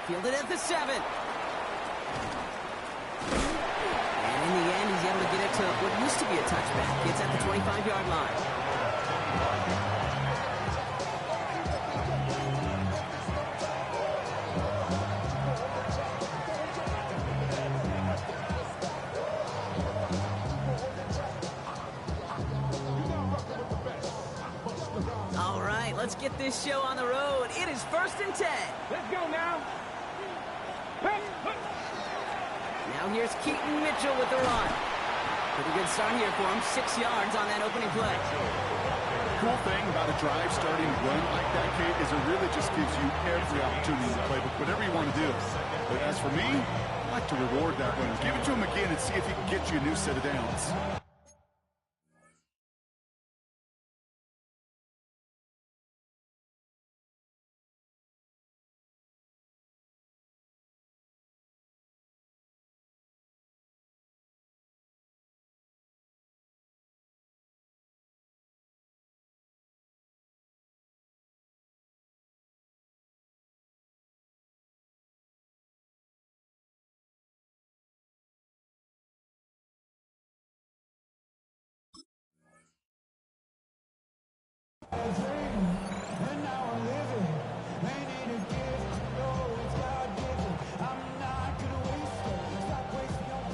Fielded at the 7. And in the end, he's able to get it to what used to be a touchback. It's at the 25-yard line. All right, let's get this show on the road. It is 1st and 10. Let's go now. Now here's Keaton Mitchell with the run. Pretty good start here for him. 6 yards on that opening play. The cool thing about a drive starting to run like that, Kate, is it really just gives you every opportunity in the playbook, whatever you want to do. But as for me, I like to reward that runner. Give it to him again and see if he can get you a new set of downs.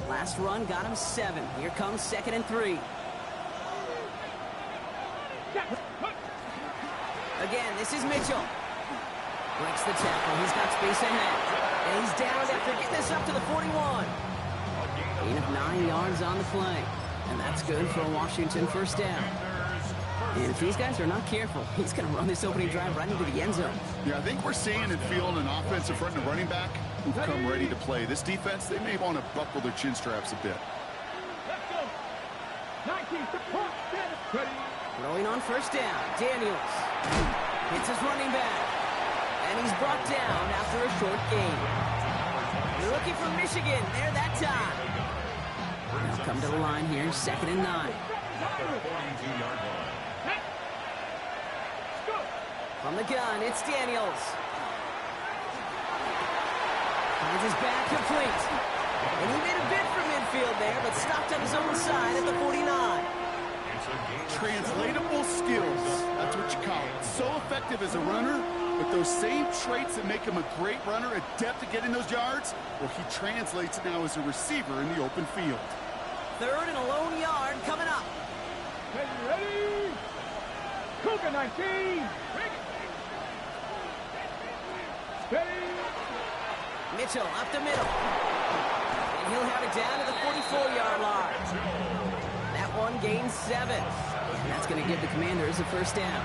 Last run got him 7. Here comes 2nd and 3. Again, this is Mitchell. Breaks the tackle. He's got space ahead. And he's down after getting this up to the 41. Gain of 9 yards on the play. And that's good for a Washington first down. And if these guys are not careful, he's going to run this opening drive right into the end zone. Yeah, I think we're seeing and feeling an offensive front and a running back who've come ready to play. This defense, they may want to buckle their chin straps a bit. Throwing on first down, Daniels. Hits his running back. And he's brought down after a short gain. The rookie from Michigan, there that time. He'll come to the line here, 2nd and 9. From the gun, it's Daniels. Finds his back complete. And he made a bid for midfield there, but stopped on his own side at the 49. Translatable skills. That's what you call it. So effective as a runner, but those same traits that make him a great runner, adept at getting those yards, well, he translates now as a receiver in the open field. 3rd and a lone yard coming up. Ready? Cougar 19. Steady. Mitchell up the middle. And he'll have it down to the 44-yard line. That one gains 7. And that's going to give the Commanders a first down.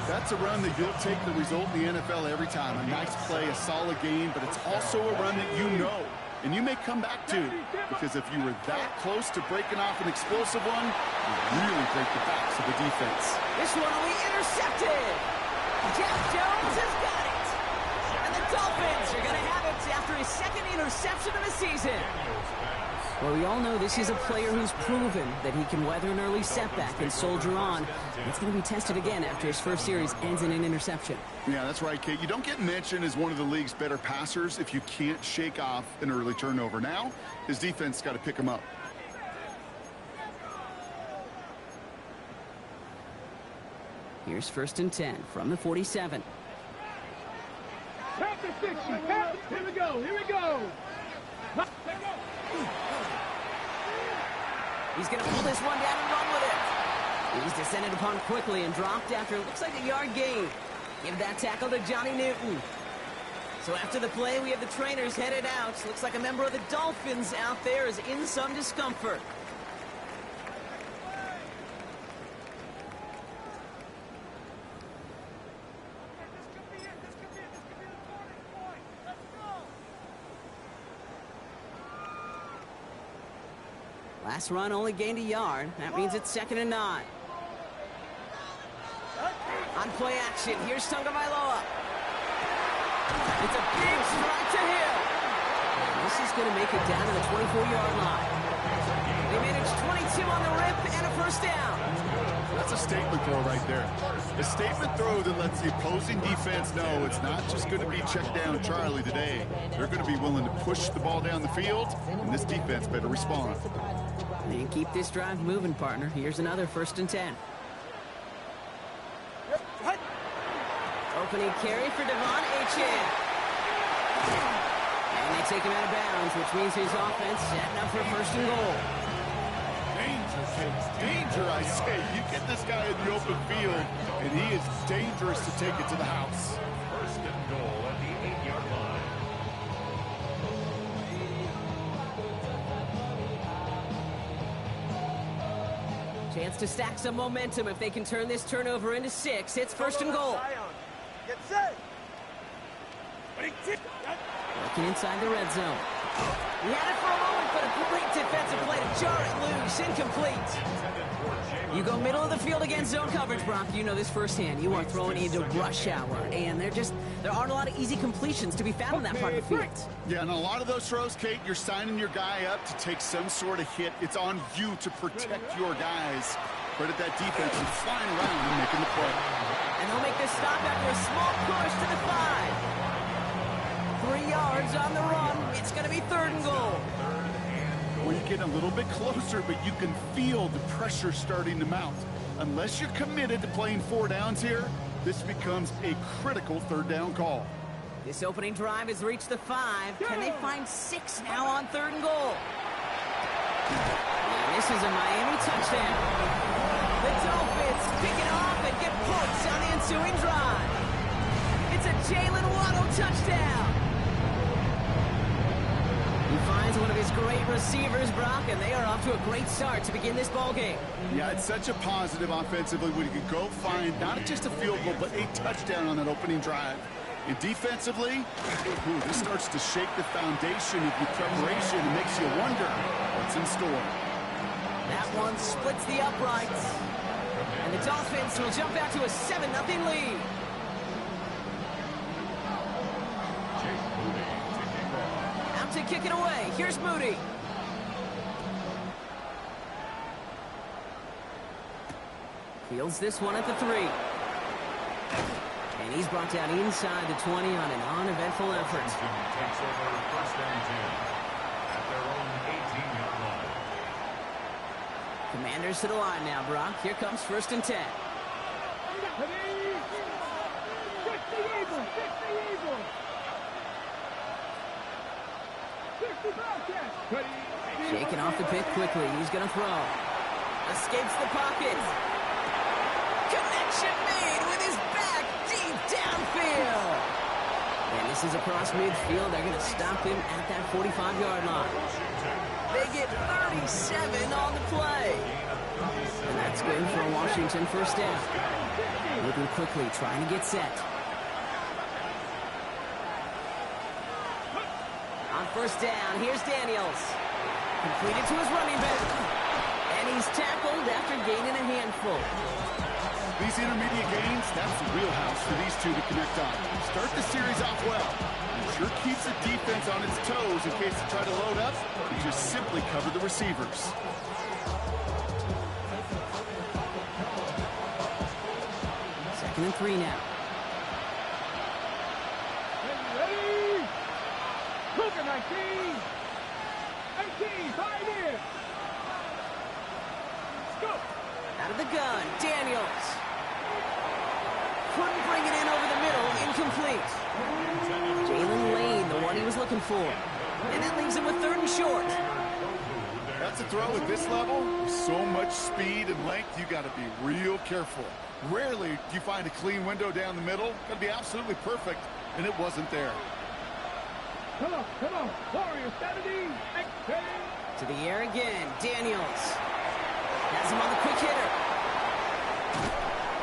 That's a run that you'll take the result in the NFL every time. A nice play, a solid game, but it's also a run that you know. And you may come back to, because if you were that close to breaking off an explosive one, you really break the backs of the defense. This one will be intercepted. Jeff Jones has got it. And the Dolphins are going to have it after his 2nd interception of the season. Well, we all know this is a player who's proven that he can weather an early setback and soldier on. It's going to be tested again after his first series ends in an interception. Yeah, that's right, Kate. You don't get mentioned as one of the league's better passers if you can't shake off an early turnover. Now, his defense got to pick him up. Here's 1st and 10 from the 47. Tap the 60. Tap. Here we go. Here we go. He's going to pull this one down and run with it. He's descended upon quickly and dropped after it looks like a yard gain. Give that tackle to Johnny Newton. So after the play, we have the trainers headed out. Looks like a member of the Dolphins out there is in some discomfort. Last run only gained a yard. That means it's 2nd and 9. On play action, here's Tagovailoa. It's a big strike to him. This is going to make it down to the 24-yard line. They managed 22 on the rip and a first down. That's a statement throw right there. A statement throw that lets the opposing defense know it's not just going to be check down Charlie today. They're going to be willing to push the ball down the field, and this defense better respond. And keep this drive moving, partner. Here's another 1st and 10. Opening carry for Devon Achane. And they take him out of bounds, which means his offense setting up for 1st and goal. Danger, kids. Danger, I say. You get this guy in the open field, and he is dangerous to take it to the house. 1st and goal at the 8-yard line. Chance to stack some momentum if they can turn this turnover into 6. It's 1st and goal. Get set. Looking inside the red zone. He had it for a moment, but a great defensive play to jar it loose. Incomplete. You go middle of the field against zone coverage, Brock. You know this firsthand. You are throwing into rush hour, and there aren't a lot of easy completions to be found in that part of the field. Yeah, and a lot of those throws, Kate, you're signing your guy up to take some sort of hit. It's on you to protect your guys. Credit that defense for flying around and making the play. And they'll make this stop after a small push to the 5. 3 yards on the run. It's going to be 3rd and goal. Well, you get a little bit closer, but you can feel the pressure starting to mount. Unless you're committed to playing 4 downs here, this becomes a critical 3rd down call. This opening drive has reached the 5. Can they find 6 now on 3rd and goal? And this is a Miami touchdown. The Dolphins pick it off and get points on the ensuing drive. It's a Jalen Waddle touchdown. He finds one of his great receivers, Brock, and they are off to a great start to begin this ball game. Yeah, it's such a positive offensively when you can go find not just a field goal, but a touchdown on that opening drive. And defensively, this starts to shake the foundation of your preparation and makes you wonder what's in store. That one splits the uprights. And the Dolphins will jump out to a 7-0 lead. Out to kick it away. Here's Moody. Fields this one at the 3. And he's brought down inside the 20 on an uneventful effort. Takes over 1st and 10 at their own 18-yard line. Commanders to the line now, Brock. Here comes 1st and 10. Shaking off the pick quickly. He's going to throw. Escapes the pocket. Connection made with his back deep downfield. And this is across midfield. They're going to stop him at that 45-yard line. They get 37 on the play. And that's good for a Washington 1st down. Moving quickly, trying to get set. On 1st down, here's Daniels. Completed to his running back. And he's tackled after gaining a handful. These intermediate gains, that's the wheelhouse for these two to connect on. Start the series off well. It sure keeps the defense on its toes in case they try to load up and just simply cover the receivers. 2nd and 3 now. Ready? Cougar 19. 18, tied in. Let's go. Out of the gun, Daniels. Couldn't bring it in over the middle, incomplete. Jalen Lane, the one he was looking for. And that leaves him with 3rd and short. That's a throw at this level. So much speed and length, you got to be real careful. Rarely do you find a clean window down the middle. Got to be absolutely perfect, and it wasn't there. Come on. Warrior 70. To the air again, Daniels. Has him on the quick hitter.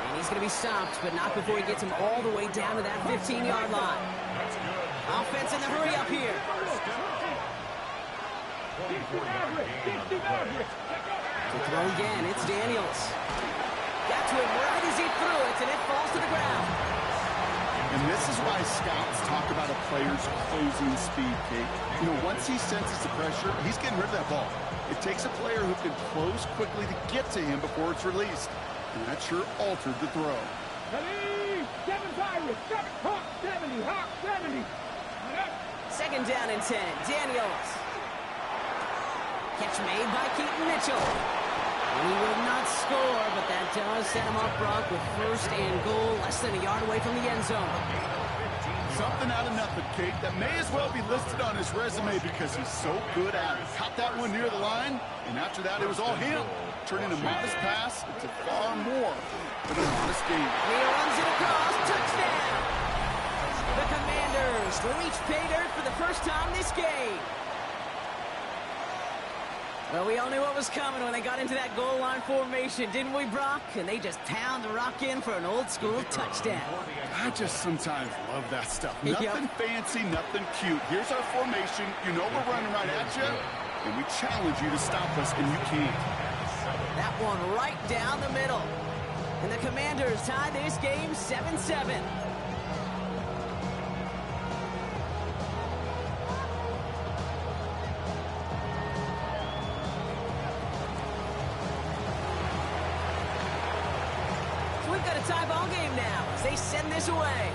And he's going to be stopped, but not before he gets him all the way down to that 15-yard line. Offense in the hurry up here. To throw again, it's Daniels. Got to him right as he threw it, and it falls to the ground. And And this is why scouts talk about a player's closing speed, Kate. You know, once he senses the pressure, he's getting rid of that ball. It takes a player who can close quickly to get to him before it's released. And that sure altered the throw. Ready, 7 Pirates, 7 Hawk 70, Hawk 70. Second down and 10. Daniels. Catch made by Keaton Mitchell. And he would not score, but that does set him up, Brock, with first and goal, less than a yard away from the end zone. Something out of nothing, Kate, that may as well be listed on his resume because he's so good at it. Caught that one near the line, and after that, it was all him. Turning a modest pass into far more than a modest game. He runs it across. Touchdown! The Commanders reach pay dirt for the first time this game. Well, we all knew what was coming when they got into that goal line formation, didn't we, Brock? And they just pound the rock in for an old-school touchdown. I just sometimes love that stuff. Yep. Nothing fancy, nothing cute. Here's our formation. You know we're running right at you, and we challenge you to stop us, and you can't. That one right down the middle. And the Commanders tie this game 7-7. We've got a tie ball game now as they send this away.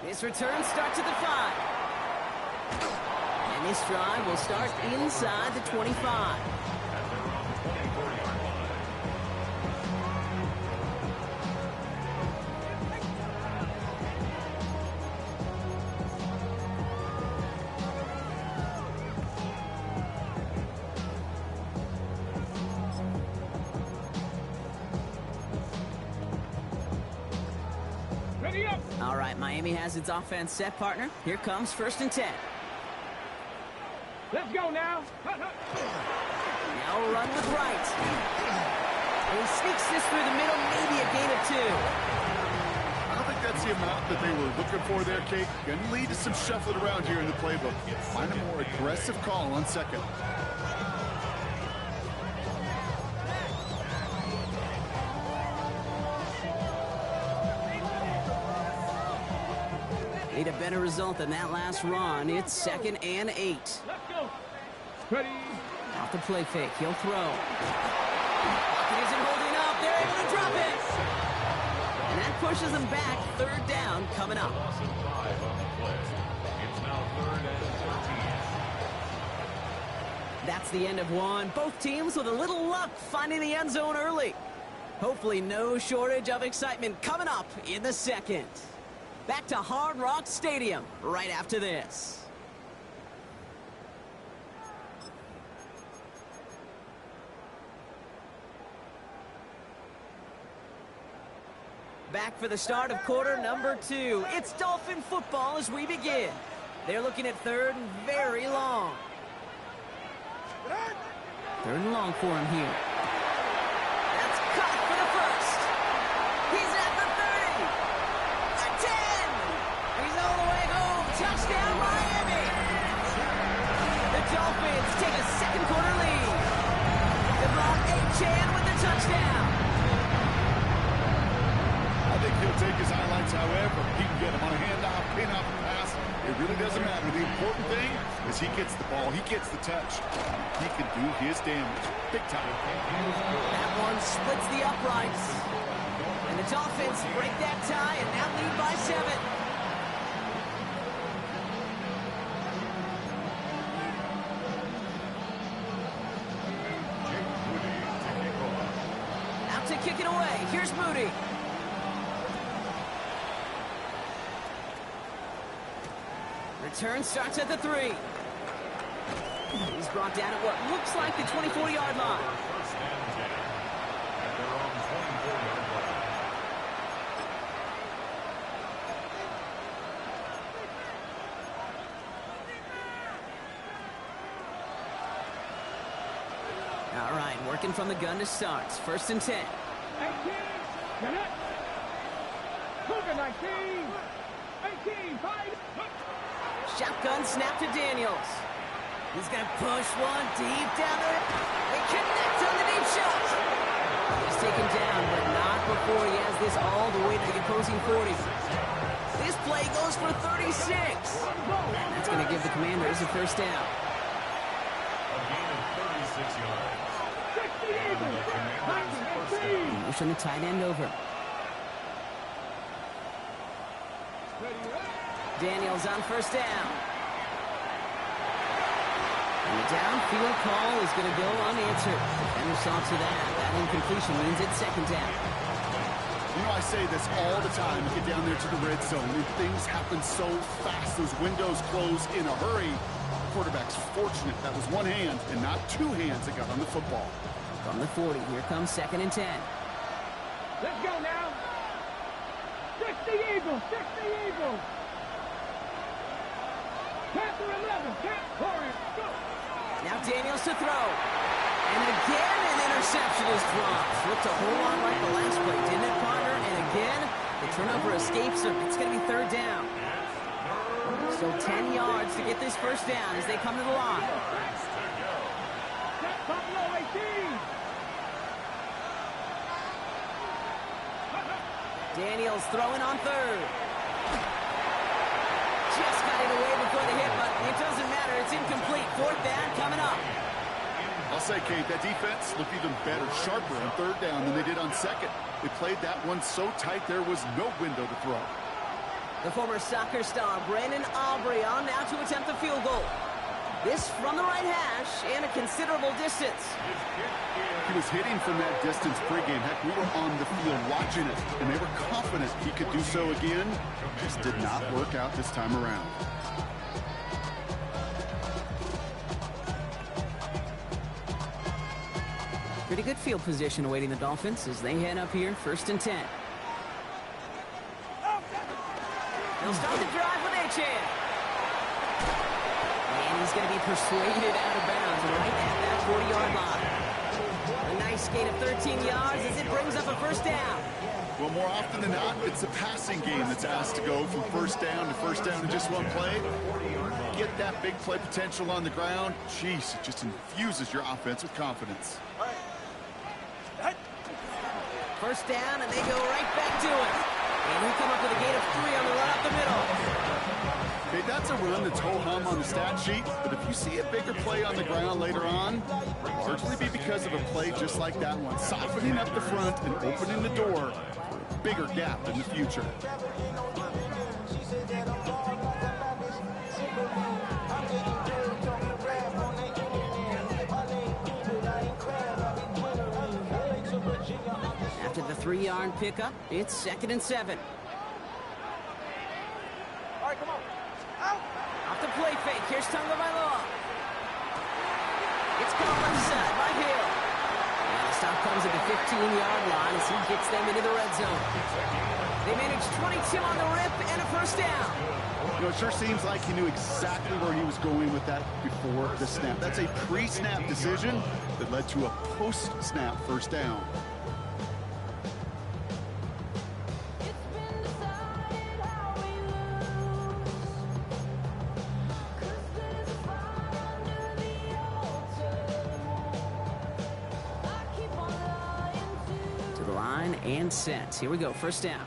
This return starts at the 5. And this drive will start inside the 25. Ready up. All right, Miami has its offense set, partner. Here comes first and 10. Let's go now. Now run with right. And he sneaks this through the middle, maybe a gain of 2. I don't think that's the amount that they were looking for there, Kate. Going to lead to some shuffling around here in the playbook. Find a more aggressive call on second. Need a better result than that last run. It's 2nd and 8. Let's go. Ready. Off the play fake, he'll throw. Pocket isn't holding up. They're able to drop it. And that pushes them back. 3rd down coming up. Loss of 5 on the play. It's now 3rd and 13. That's the end of one. Both teams with a little luck finding the end zone early. Hopefully no shortage of excitement coming up in the second. Back to Hard Rock Stadium right after this. Back for the start of quarter number 2. It's Dolphin football as we begin. They're looking at 3rd and very long. 3rd and long for him here. That's caught for the first. He's at the 30. The 10. He's all the way home. Touchdown, Miami. The Dolphins take a second quarter lead. DeBron Achane with the touchdown. I think he'll take his highlights however he can get them on a handoff, pin-off, pass. It really doesn't matter. The important thing is he gets the ball. He gets the touch. He can do his damage. Big time. That one splits the uprights. And the Dolphins break that tie and now lead by 7. Out to kick it away. Here's Moody. Return starts at the 3. He's brought down at what looks like the 24-yard line. First and 10 at their own 24-yard line. All right, working from the gun to start. 1st and 10. 18. Get it. Cougar 19. 18. 5. Shotgun snap to Daniels. He's going to push one deep down there. They connect on the deep shot. He's taken down, but not before he has this all the way to the opposing 40. This play goes for 36. That's going to give the Commanders a first down. A gain of 36 yards. Motion the tight end over. Daniels on first down. And the downfield call is going to go unanswered. Defender saw to that. That incompletion means it's second down. You know, I say this all the time. You get down there to the red zone, and things happen so fast. Those windows close in a hurry. Quarterback's fortunate that was one hand and not two hands that got on the football. From the 40, here comes second and 10. Let's go now. 60 Eagles, 60 Eagles. Panther 11, Cat Torrance, go. Now Daniels to throw. And again, an interception is dropped. Looked a whole lot like the last play, didn't it, partner? And again, the turnover escapes him. It's going to be third down. Still 10 yards to get this first down as they come to the line. That's Buffalo 18. Daniels throwing on third. Just got it away before the hit, but it doesn't matter. It's incomplete. Fourth down coming up. I'll say, Kate, that defense looked even better, sharper on third down than they did on second. They played that one so tight there was no window to throw. The former soccer star, Brandon Aubrey, on now to attempt the field goal. This from the right hash and a considerable distance. He was hitting from that distance pregame. Heck, we were on the field watching it, and they were confident he could do so again. Just did not work out this time around. Pretty good field position awaiting the Dolphins as they head up here, first and 10. They'll start the drive with a chance. And he's going to be persuaded out of bounds right at that 40-yard line. A nice gain of 13 yards as it brings up a first down. Well, more often than not, it's the passing game that's asked to go from first down in just one play. Get that big play potential on the ground. Jeez, it just infuses your offense with confidence. First down, and they go right back to it. And he'll come up with a gain of 3 on the run up the middle. Okay, that's a run that's ho-hum on the stat sheet, but if you see a bigger play on the ground later on, it'll largely be because of a play just like that one, softening up the front and opening the door for a bigger gap in the future. After the 3-yard pickup, it's second and 7. All right, come on. Out. Off the play fake. Here's Tagovailoa. It's called left side by Hill. And the stop comes at the 15-yard line as he gets them into the red zone. They managed 22 on the rip and a first down. You know, it sure seems like he knew exactly where he was going with that before the snap. That's a pre-snap decision that led to a post-snap first down. And set. Here we go. First down.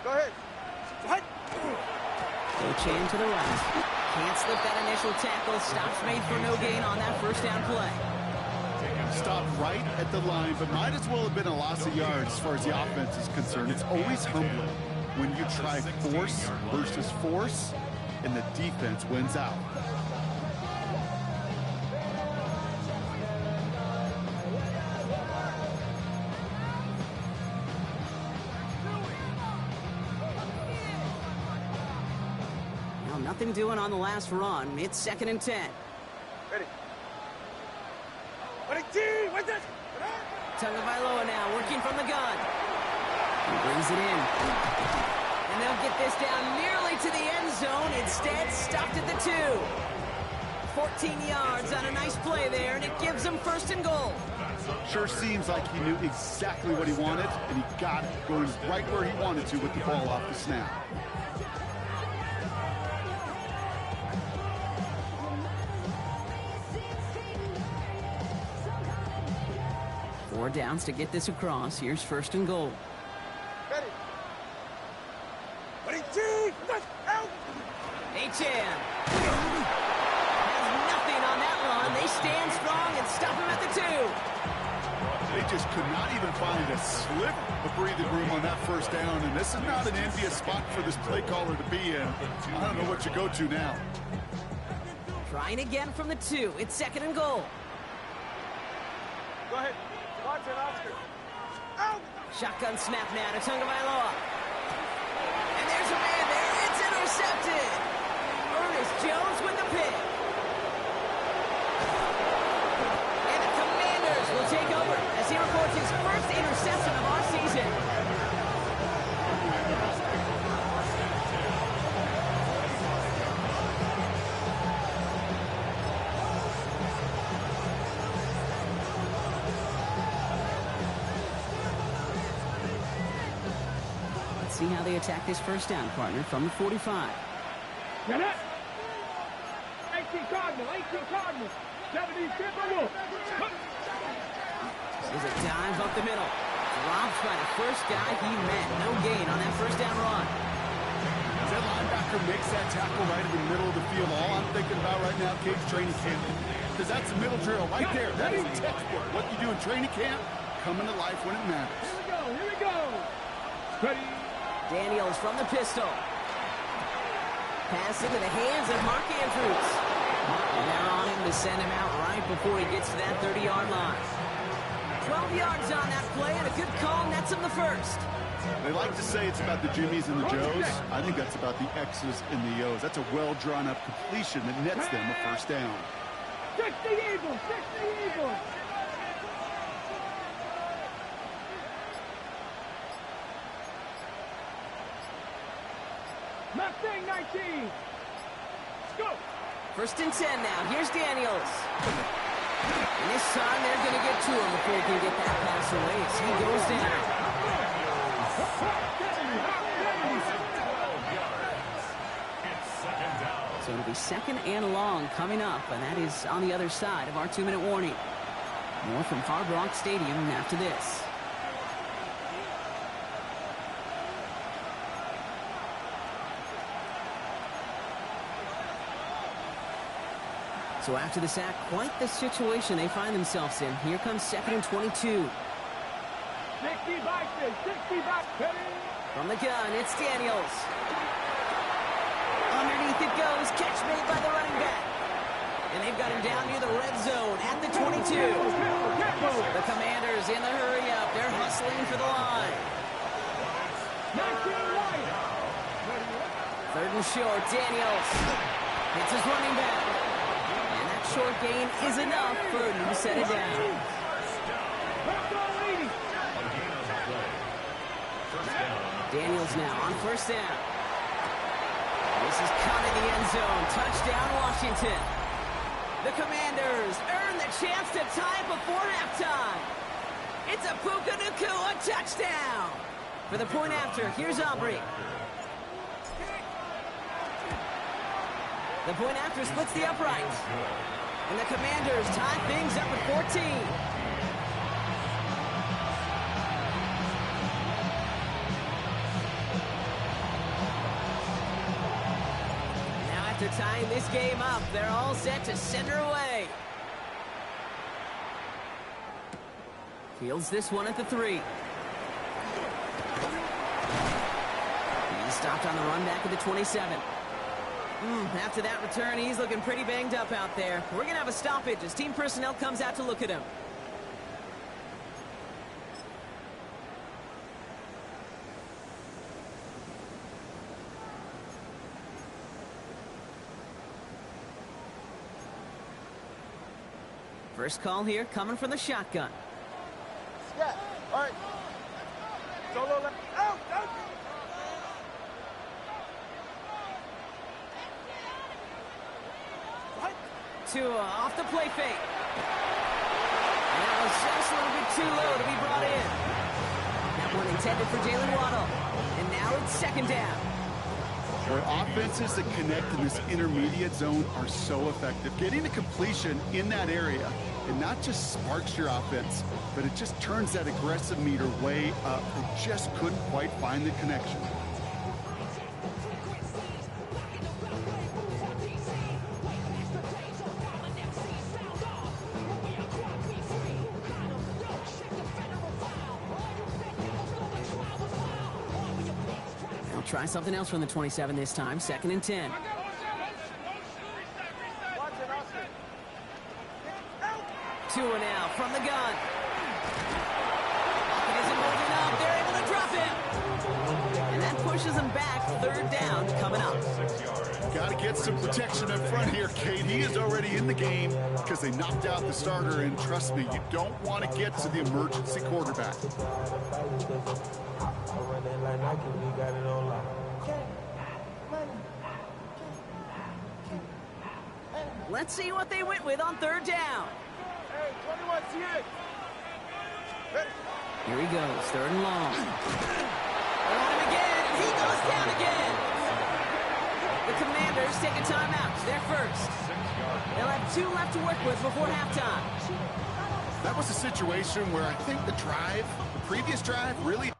Go ahead. Chan to the right. Can't slip that initial tackle. Stops made for no gain on that first down play. Stopped right at the line, but might as well have been a loss of yards as far as the offense is concerned. It's always humbling when you try force versus force, and the defense wins out. Nothing doing on the last run. It's second and 10. Ready. Tagovailoa now working from the gun. He brings it in. And they'll get this down nearly to the end zone. Instead, stopped at the 2. 14 yards on a nice play there, and it gives them first and goal. Sure seems like he knew exactly what he wanted, and he got it, going right where he wanted to with the ball off the snap. downs to get this across. Here's 1st and goal. Ready. Ready, two, out. Achan has nothing on that run. They stand strong and stop him at the 2. They just could not even find a sliver of breathing room on that 1st down, and this is not an envious spot for this play caller to be in. I don't know what you go to now. Trying again from the 2. It's 2nd and goal. Go ahead. Watch it, Oscar. Out. Shotgun snap now to Tagovailoa. And there's a man there. It's intercepted. Ernest Jones with the pick. And the Commanders will take over as he records his 1st interception of our season. See how they attack this 1st down, partner, from the 45. Get it. 18 Cardinal, 70 Timberwolves. There's a dive up the middle. Drops by the 1st guy he met. No gain on that 1st down run. As that linebacker makes that tackle right in the middle of the field, all I'm thinking about right now, Cade's training camp. Because that's a middle drill right there. That is textbook. What you do in training camp, coming to life when it matters. Here we go. Ready. Daniels from the pistol. Pass into the hands of Mark Andrews. And they're on him to send him out right before he gets to that 30-yard line. 12 yards on that play, and a good call nets him the 1st. They like to say it's about the Jimmies and the Joes. I think that's about the X's and the O's. That's a well-drawn-up completion that nets them a 1st down. 60 Eagles, 60 Eagles. Mustang 19. Let's go. 1st and 10 now. Here's Daniels. And this time they're going to get to him before he can get that pass away as he goes down. So it'll be 2nd and long coming up, and that is on the other side of our 2-minute warning. More from Hard Rock Stadium after this. So after the sack, quite the situation they find themselves in. Here comes 2nd and 22. 60 back there, 60 back. From the gun, it's Daniels. Underneath it goes, catch made by the running back. And they've got him down near the red zone at the 22. The Commanders in the hurry up. They're hustling for the line. 3rd and short, Daniels hits his running back. And that short gain is enough for him to set it down. Daniels now on 1st down. This is caught in the end zone. Touchdown, Washington. The Commanders earn the chance to tie it before halftime. It's a Puka Nacua touchdown. For the point after, here's Aubrey. The point after splits the uprights. And the Commanders tie things up at 14. After tying this game up, they're all set to send her away. Fields this one at the 3. He's stopped on the run back at the 27. After that return, he's looking pretty banged up out there. We're going to have a stoppage as team personnel comes out to look at him. First call here coming from the shotgun. Yeah, all right. Solo left. Out, out. Tua off the play fake. And that was just a little bit too low to be brought in. That one intended for Jalen Waddle. And now it's 2nd down. Where offenses that connect in this intermediate zone are so effective. Getting the completion in that area it not just sparks your offense, but it just turns that aggressive meter way up. It just couldn't quite find the connection. Try something else from the 27 this time. 2nd and 10. 2 and out from the gun. It isn't holding up. They're able to drop him. And that pushes him back. 3rd down coming up. Got to get some protection up front here, Kate. He is already in the game because they knocked out the starter. And trust me, you don't want to get to the emergency quarterback. Let's see what they went with on 3rd down. Here he goes, 3rd and long. They want him again, and he goes down again. The Commanders take a timeout. They're first. They'll have 2 left to work with before halftime. That was a situation where I think the previous drive, really...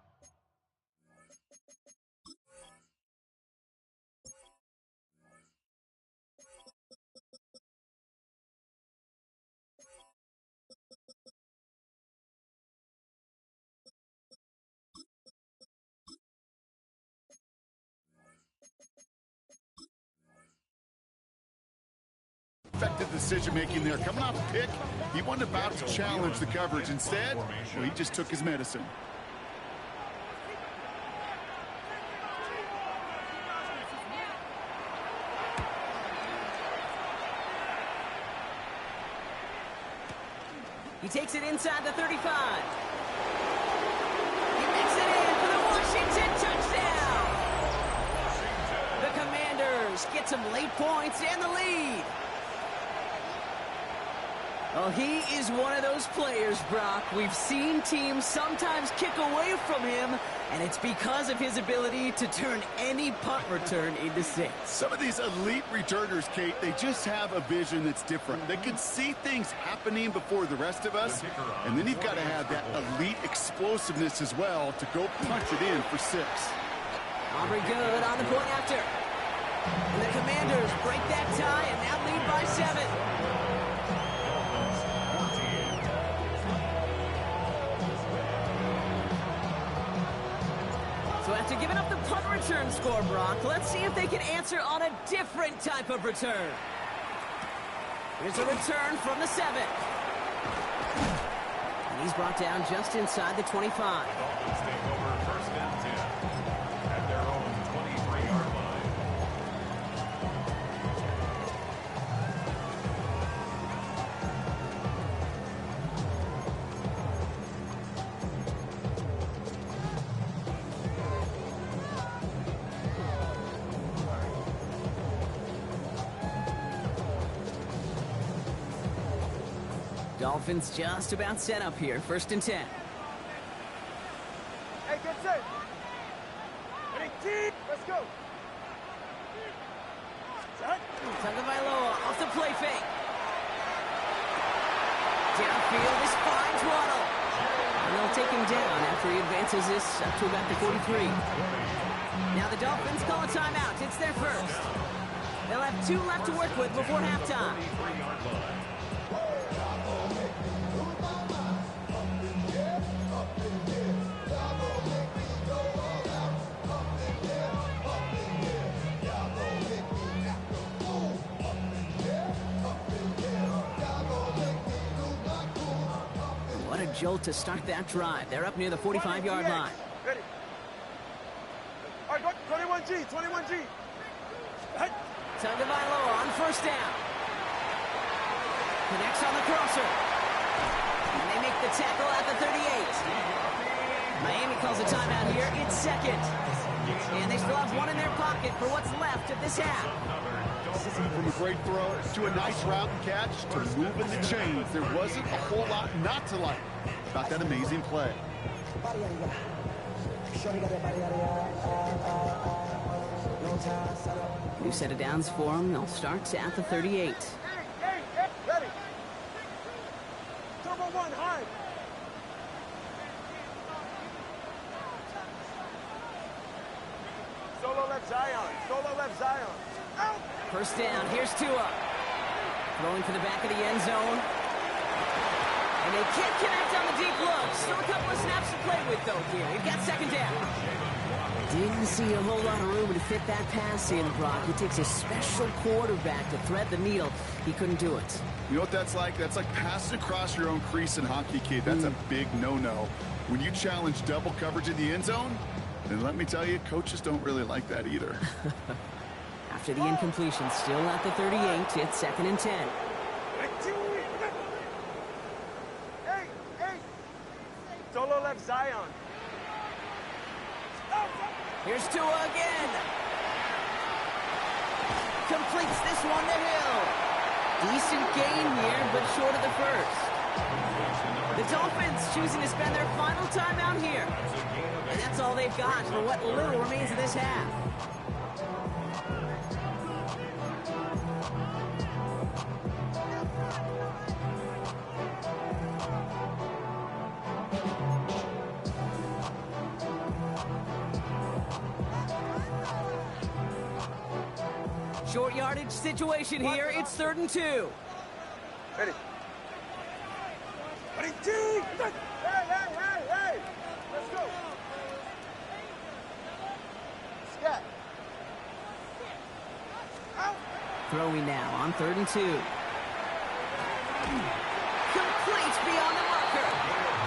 effective decision-making there. Coming off the pick, he wasn't about to challenge the coverage. Instead, well, he just took his medicine. He takes it inside the 35. He makes it in for the Washington touchdown. The Commanders get some late points and the lead. Well, he is one of those players, Brock. We've seen teams sometimes kick away from him, and it's because of his ability to turn any punt return into 6. Some of these elite returners, Kate, they just have a vision that's different. They can see things happening before the rest of us, and then you've got to have that elite explosiveness as well to go punch it in for 6. Aubrey good on the point after. And the Commanders break that tie and now lead by 7. So after giving up the punt return score, Brock, let's see if they can answer on a different type of return. Here's a return from the 7. And he's brought down just inside the 25. Dolphins take over 1st and 10 at their own 23-yard line. Dolphins just about set up here. 1st and 10. Hey, get set. Ready, let's go. Tagovailoa off the play fake. Downfield, this finds Waddle. And they'll take him down after he advances this up to about the 43. Now the Dolphins call a timeout. It's their first. They'll have 2 left to work with before halftime. What a jolt to start that drive. They're up near the 45-yard line. Ready. All right, go 21G, 21G. Tagovailoa on 1st down. Connects on the crosser. And they make the tackle at the 38. Miami calls a timeout here. It's 2nd. And they still have 1 in their pocket for what's left of this half. From a great throw to a nice route and catch to moving the chains, there wasn't a whole lot not to like about that amazing play. New set of downs for them. They'll start at the 38. Ready. Solo left Zion. Solo left Zion. Out. First down. Here's Tua. Throwing for the back of the end zone. And they can't connect on the deep look. Still a couple of snaps to play with, though, here. We've got second down. Didn't see a whole lot of room to fit that pass in, Brock. It takes a special quarterback to thread the needle. He couldn't do it. You know what that's like? That's like passing across your own crease in hockey, kid. That's a big no-no. When you challenge double coverage in the end zone, then let me tell you, coaches don't really like that either. After the incompletion, still at the 38, it's 2nd and 10. Hey! Solo left Zion. Here's Tua again. Completes this one to Hill. Decent gain here, but short of the first. The Dolphins choosing to spend their final time out here. And that's all they've got for what little remains of this half. Short yardage situation here. It's 3rd and 2. Ready. Ready, two. Hey. Let's go. Scat. Out. Throwing now on 3rd and 2. Completes beyond the marker.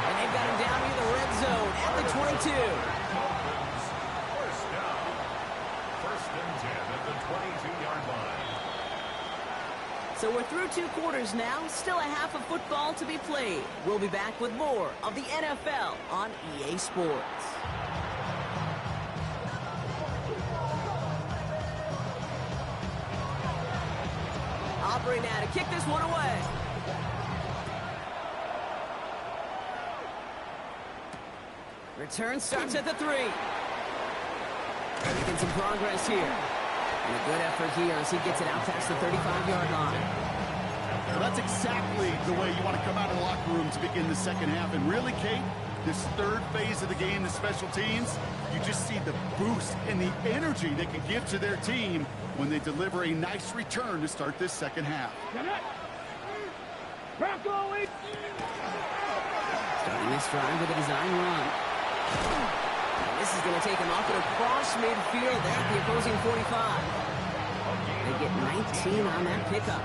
And they've got him down near the red zone at the 22. First down. 1st and 10 at the 22-yard line. So we're through 2 quarters now. Still a half of football to be played. We'll be back with more of the NFL on EA Sports. Aubrey now to kick this one away. Return starts at the 3. Making some progress here. And a good effort here as he gets it out past the 35-yard line. Well, that's exactly the way you want to come out of the locker room to begin the second half. And really, Kate, this 3rd phase of the game, the special teams, you just see the boost and the energy they can give to their team when they deliver a nice return to start this second half. Starting this drive with a design run. And this is going to take him off and across midfield at the opposing 45. They get 19 on that pickup.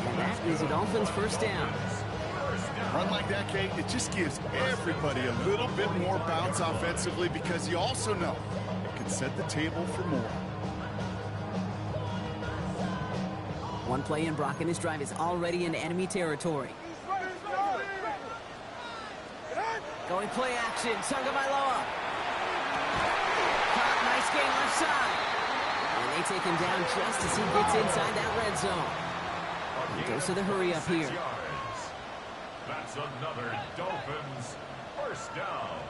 And that is a Dolphins' first down. Run like that, Kate, it just gives everybody a little bit more bounce offensively because you also know it can set the table for more. One play in, Brock, and this drive is already into enemy territory. Going play action, Tagovailoa. Caught, nice gain left side. And they take him down just as he gets inside that red zone. And goes to the hurry up here. That's another Dolphins first down.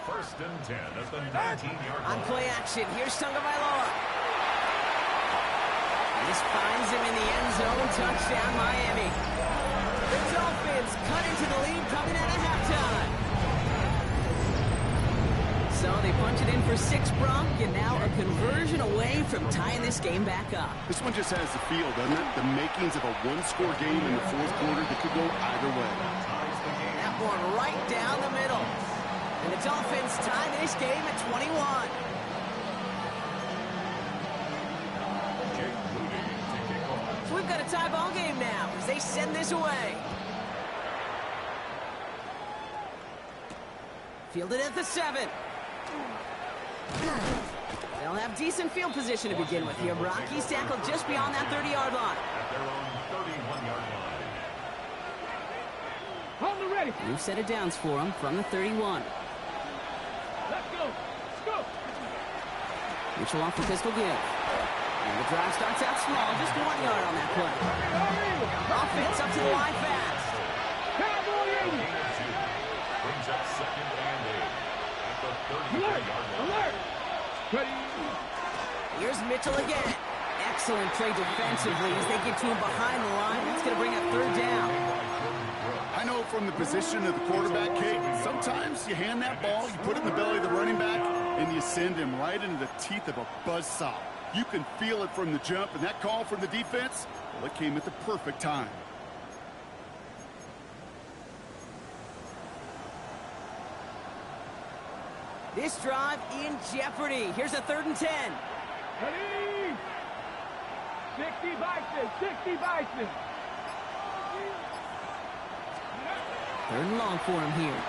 1st and 10 at the 19-yard line. On play action, here's Tagovailoa. This finds him in the end zone. Touchdown, Miami. The Dolphins cut into the lead coming out of halftime. So they punch it in for 6, Brock, and now a conversion away from tying this game back up. This one just has the feel, doesn't it? The makings of a one-score game in the 4th quarter that could go either way. That one right down the middle. And the Dolphins tie this game at 21. So we've got a tie ball game now as they send this away. Fielded at the 7. They'll have decent field position to begin with here. Brock, he's tackled just beyond that 30-yard line. At their own 31-yard line. On the ready. New set of downs for him from the 31. Let's go. Let's go. Mitchell off the pistol give. And the drive starts out small, just 1 yard on that play. Offense up to the line fast. Cowboy 80. Brings up 2nd and 8 at the Alert. 33-yard line. Alert. Ready. Here's Mitchell again. Excellent play defensively as they get to him behind the line. That's going to bring up 3rd down. I I know from the position of the quarterback, Kate, sometimes you hand that ball, you put it in the belly of the running back, and you send him right into the teeth of a buzzsaw. You can feel it from the jump, and that call from the defense, well, it came at the perfect time. This drive in jeopardy. Here's a 3rd and 10. Ready? 60 Bison, 60 Bison. 3rd and long for him here.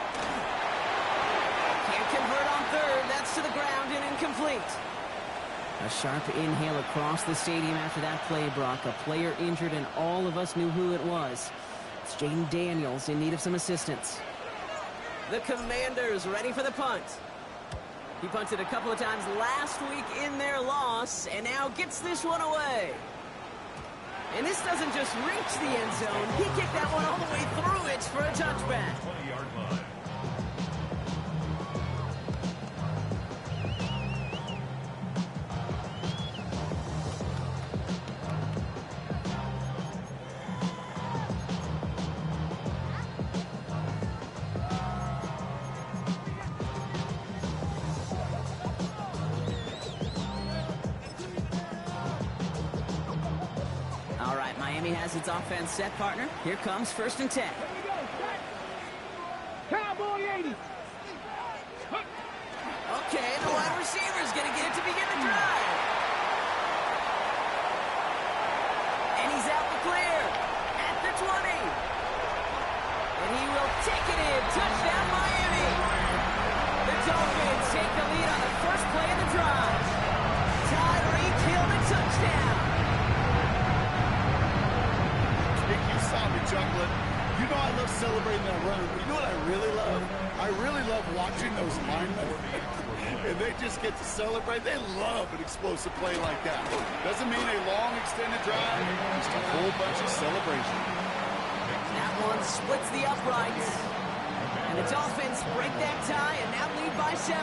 Can't convert on 3rd. That's to the ground and incomplete. A sharp inhale across the stadium after that play, Brock. A player injured, and all of us knew who it was. It's Jaden Daniels in need of some assistance. The Commanders ready for the punt. He punted a couple of times last week in their loss, and now gets this one away. And this doesn't just reach the end zone. He kicked that one all the way through it for a touchback. 20-yard line. Miami has its offense set, partner. Here comes 1st and 10. Here we go, set. Cowboy 80. Okay, the wide receiver's going to get it to begin the drive. And he's out the clear at the 20. And he will take it in. Touchdown, Miami. The Dolphins take the lead on the first play of the drive. Tyreek Hill, the touchdown. Saw me chuckling. You know I love celebrating that run, but you know what I really love? I really love watching those linemen. And they just get to celebrate. They love an explosive play like that. Doesn't mean a long extended drive, just a whole bunch of celebration. That one splits the uprights. And the Dolphins break that tie and now lead by 7.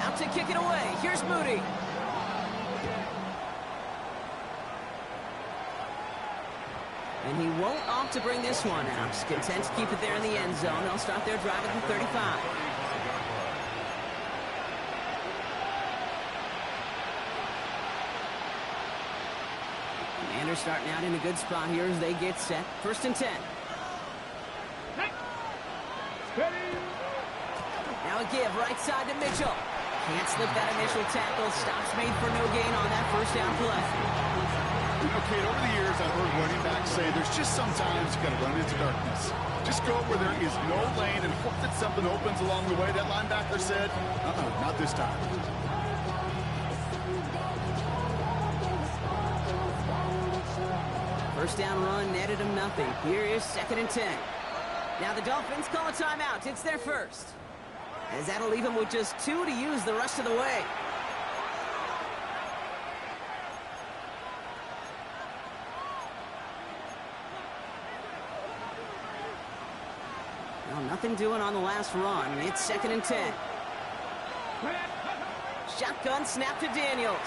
Out to kick it away. Here's Moody. And he won't opt to bring this one out. Content to keep it there in the end zone. They'll start their drive at the 35. Commanders starting out in a good spot here as they get set. 1st and 10. Now a give right side to Mitchell. Can't slip that initial tackle. Stops made for no gain on that 1st down play. You know, Kate, over the years, I've heard running backs say there's just sometimes you got to run into darkness. Just go where there is no lane and hope that something opens along the way. That linebacker said, not this time. 1st down run netted him nothing. Here is 2nd and 10. Now the Dolphins call a timeout. It's their first. As that'll leave him with just 2 to use the rest of the way. Well, nothing doing on the last run. It's 2nd and 10. Shotgun snap to Daniels.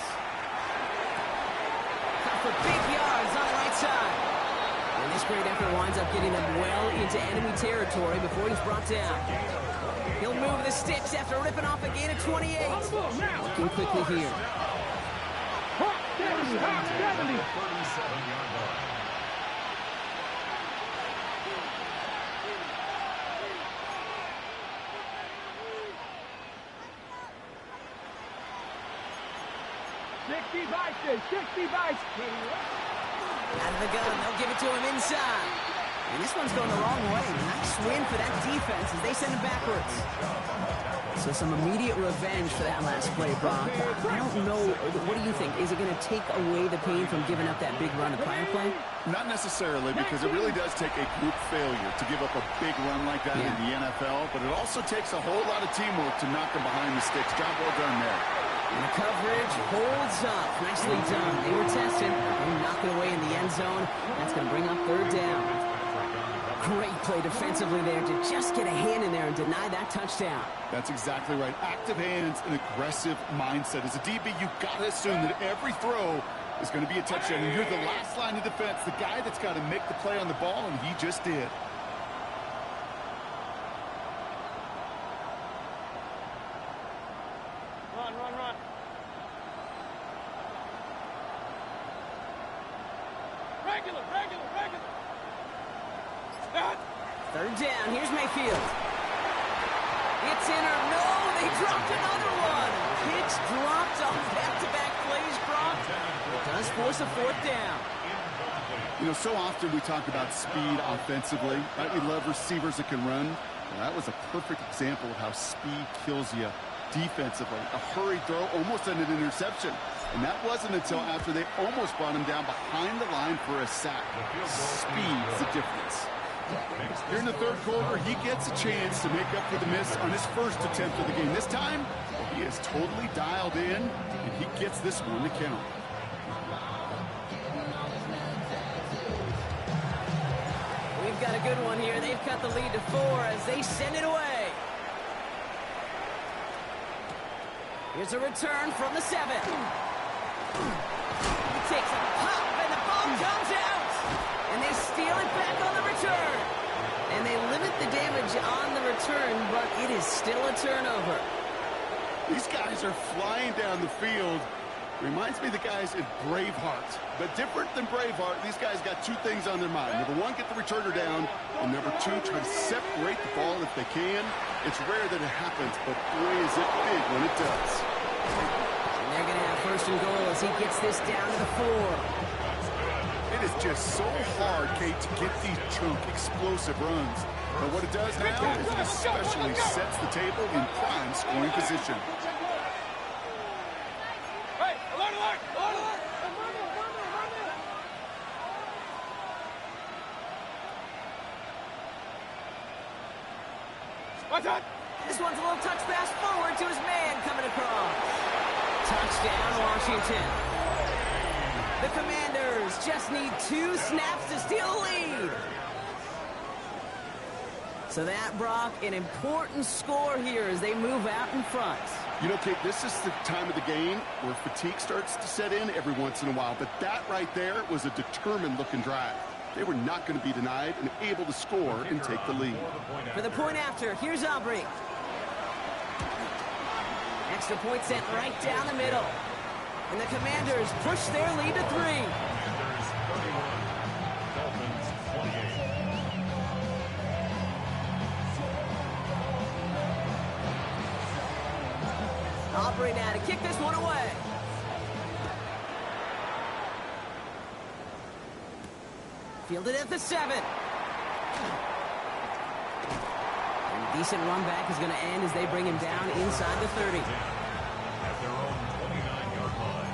Cut for big yards on the right side. And this great effort winds up getting them well into enemy territory before he's brought down. He'll move the sticks after ripping off a gain of 28. Looking quickly here. 70. 37-yard line. Out of the gun, they'll give it to him inside. And this one's going the wrong way. Nice win for that defense as they send him backwards. So some immediate revenge for that last play, Brock. I don't know, what do you think? Is it going to take away the pain from giving up that big run the prior play? Not necessarily, because it really does take a group failure to give up a big run like that in the NFL, but it also takes a whole lot of teamwork to knock them behind the sticks. Job well done there. And the coverage holds up. Nicely done. They were tested. They knock it away in the end zone. That's going to bring up 3rd down. Great play defensively there to just get a hand in there and deny that touchdown. That's exactly right. Active hands and aggressive mindset. As a DB, you've got to assume that every throw is going to be a touchdown. And you're the last line of defense, the guy that's got to make the play on the ball, and he just did. Run, run, run. Regular, regular, regular. Stop. Third down. Here's Mayfield. It's in or no. They dropped another one. Pitch dropped on back-to-back plays, Brock. It does force a fourth down. You know, so often we talk about speed offensively, right? We love receivers that can run. Well, that was a perfect example of how speed kills you defensively. A hurried throw almost ended an interception. And that wasn't until after they almost brought him down behind the line for a sack. Speed's the difference. Here in the third quarter, he gets a chance to make up for the miss on his first attempt of the game. This time, he is totally dialed in, and he gets this one to count. We've got a good one here. They've cut the lead to 4 as they send it away. Here's a return from the 7. He takes a pop, and the ball comes out. And they steal it back on the return. And they limit the damage on the return, but it is still a turnover. These guys are flying down the field. Reminds me of the guys in Braveheart. But different than Braveheart, these guys got two things on their mind. Number one, get the returner down. And number two, try to separate the ball if they can. It's rare that it happens, but boy, is it big when it does. And they're going to have first and goal as he gets this down to the 4. It is just so hard, Kate, to get these chunk, explosive runs. But what it does now is it especially sets the table in prime scoring position. Hey, alert, alert, alert, alert. What's that? This one's a little touch pass forward to his man coming across. Touchdown, Washington. The Commanders just need 2 snaps to steal the lead. So that, Brock, an important score here as they move out in front. You know, Kate, this is the time of the game where fatigue starts to set in every once in a while. But that right there was a determined-looking drive. They were not going to be denied and able to score and take the lead. For the point after, here's Aubrey. Extra point sent right down the middle. And the Commanders push their lead to 3. Commanders 31, Dolphins 28. Aubrey now to kick this one away. Fielded at the 7. And a decent run back is going to end as they bring him down inside the 30. At their own 29-yard line.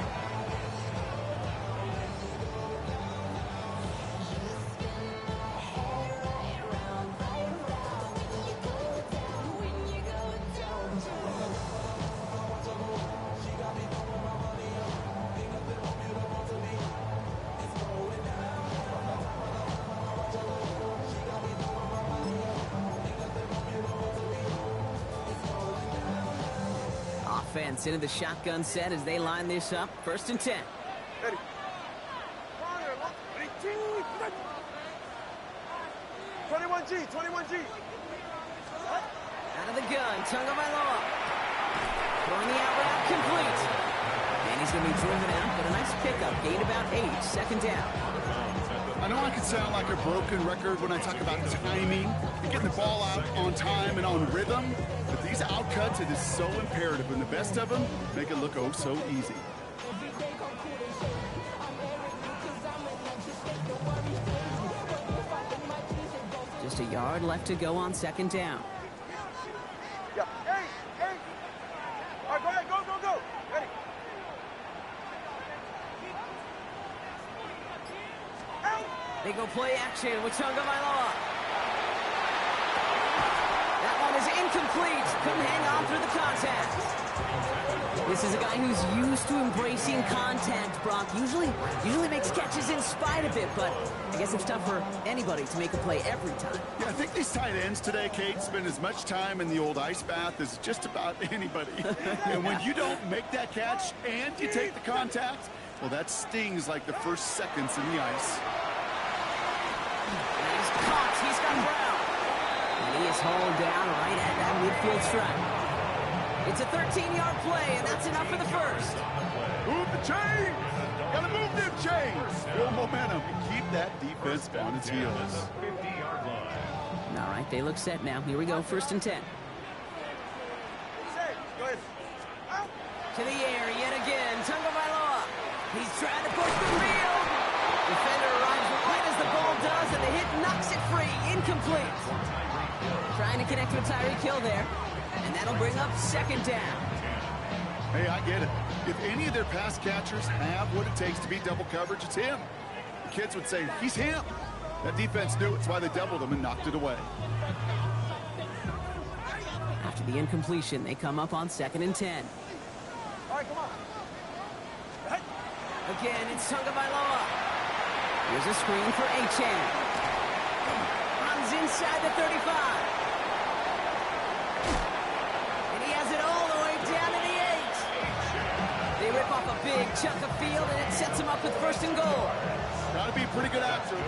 Offense into the shotgun set as they line this up. 1st and 10. Ready. Corner, look. 21G, 21G. Out of the gun, Tagovailoa. Throwing the out route complete. And he's going to be driven out, but a nice pickup. Gain about 8. 2nd down. I know I can sound like a broken record when I talk about timing and getting the ball out on time and on rhythm, but these outcuts, it is so imperative, and the best of them make it look oh so easy. Just a yard left to go on 2nd down. Yeah. Hey, hey. All right, go ahead, go, go, go. Ready. Out. They go play action with Tagovailoa. That one is incomplete. Couldn't hang on through the contact. This is a guy who's used to embracing contact, Brock. Usually makes catches in spite of it, but I guess it's tough for anybody to make a play every time. Yeah, I think these tight ends today, Kate, spend as much time in the old ice bath as just about anybody. And when you don't make that catch and you take the contact, Well, that stings like the first seconds in the ice. And he's caught. He's got Brown. And he is hauled down right at that midfield stripe. It's a 13-yard play, and that's enough for the first. Move the chains! Gotta move them chains! Build momentum and keep that defense on its heels. All right, they look set now. Here we go, 1st and 10. Go ahead. To the air yet again. Tagovailoa. He's trying to push the reel. Defender arrives right as the ball does, and the hit knocks it free. Incomplete. Trying to connect with Tyreek Hill there. And that'll bring up 2nd down. Hey, I get it. If any of their pass catchers have what it takes to beat double coverage, it's him. The kids would say, he's him. That defense knew it's why they doubled him and knocked it away. After the incompletion, they come up on 2nd and 10. All right, come on. Again, it's Tagovailoa. Here's a screen for Achan. Runs inside the 35. And he has it all the way down to the 8. They rip off a big chunk of field, and it sets him up with 1st and goal. Gotta be pretty good actor.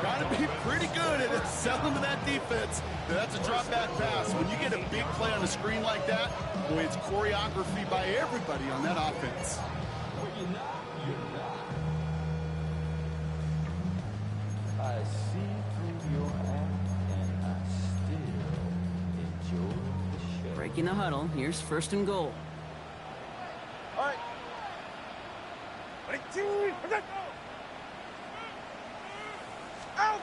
Gotta be pretty good at selling to that defense. That's a drop back pass. When you get a big play on a screen like that, boy, it's choreography by everybody on that offense. I see through your act, and I still enjoy the show. Breaking the huddle. Here's 1st and goal. All right. Ready? Out!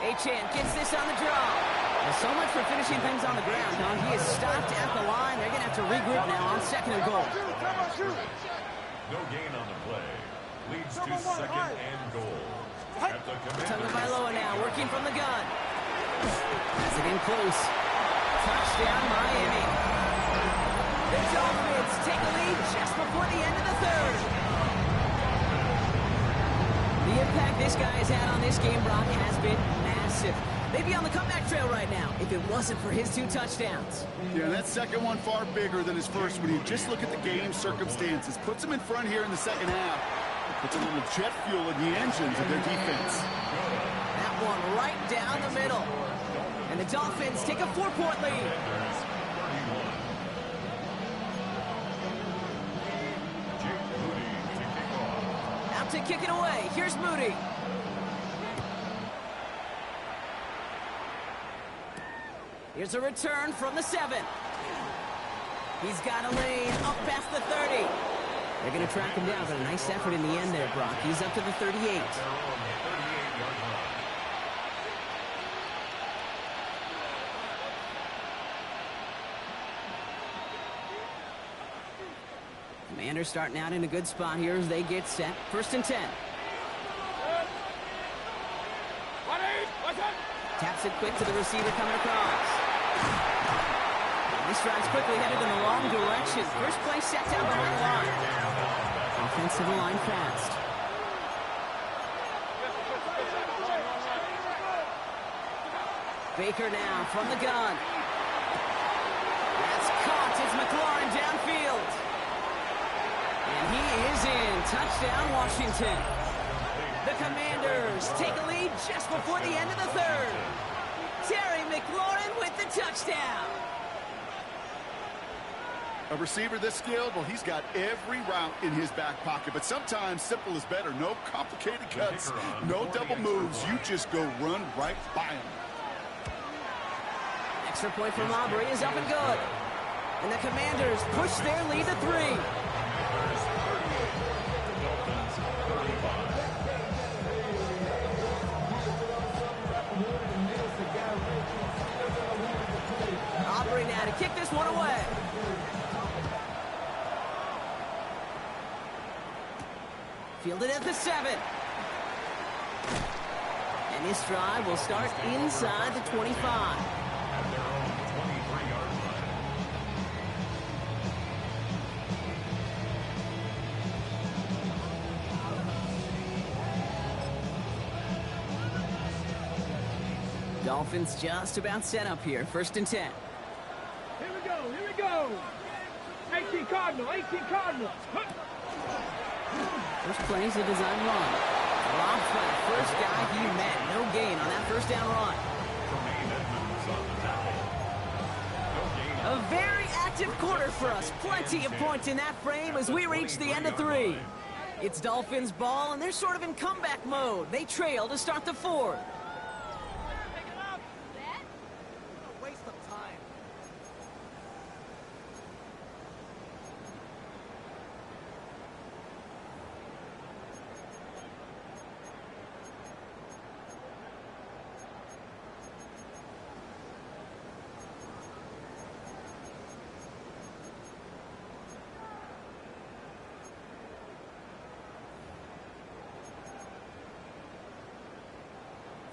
Achan gets this on the draw. Well, so much for finishing things on the ground, huh? He is stopped at the line. They're going to have to regroup now on 2nd and goal. No gain on the play. Leads to 2nd and goal. At the Tagovailoa now working from the gun. Has it in close. Touchdown, Miami. The Dolphins take a lead just before the end of the 3rd. The impact this guy has had on this game, Brock, has been massive. They'd be on the comeback trail right now if it wasn't for his 2 touchdowns. Yeah, that second one far bigger than his first when you just look at the game circumstances. Puts them in front here in the 2nd half. Puts a little jet fuel in the engines of their defense. That one right down the middle. And the Dolphins take a 4-point lead. Out to kick it away. Here's Moody. Here's a return from the 7. He's got a lane up past the 30. They're going to track him down, but a nice effort in the end there, Brock. He's up to the 38. Commanders starting out in a good spot here as they get set. 1st and 10. Taps it quick to the receiver coming across. This drive's quickly headed in the wrong direction. First play set down behind the line. Offensive line fast. Baker now from the gun. That's caught. It's McLaurin downfield. And he is in. Touchdown, Washington. The Commanders take a lead just before the end of the 3rd. Terry McLaurin with the touchdown. A receiver this skilled, well, he's got every route in his back pocket. But sometimes simple is better. No complicated cuts, no double moves. You just go run right by him. Extra point from Aubrey is up and good. And the Commanders push their lead to 3. Aubrey now to kick this one away. Fielded at the 7. And this drive will start inside the 25. Dolphins just about set up here. 1st and 10. Here we go, here we go. 18 Cardinal, 18 Cardinal. First play is a design run. Robbed by the first guy he met. No gain on that first down run. A very active quarter for us. Plenty of points in that frame as we reach the end of 3. It's Dolphins ball, and they're sort of in comeback mode. They trail to start the 4th. Waste of time.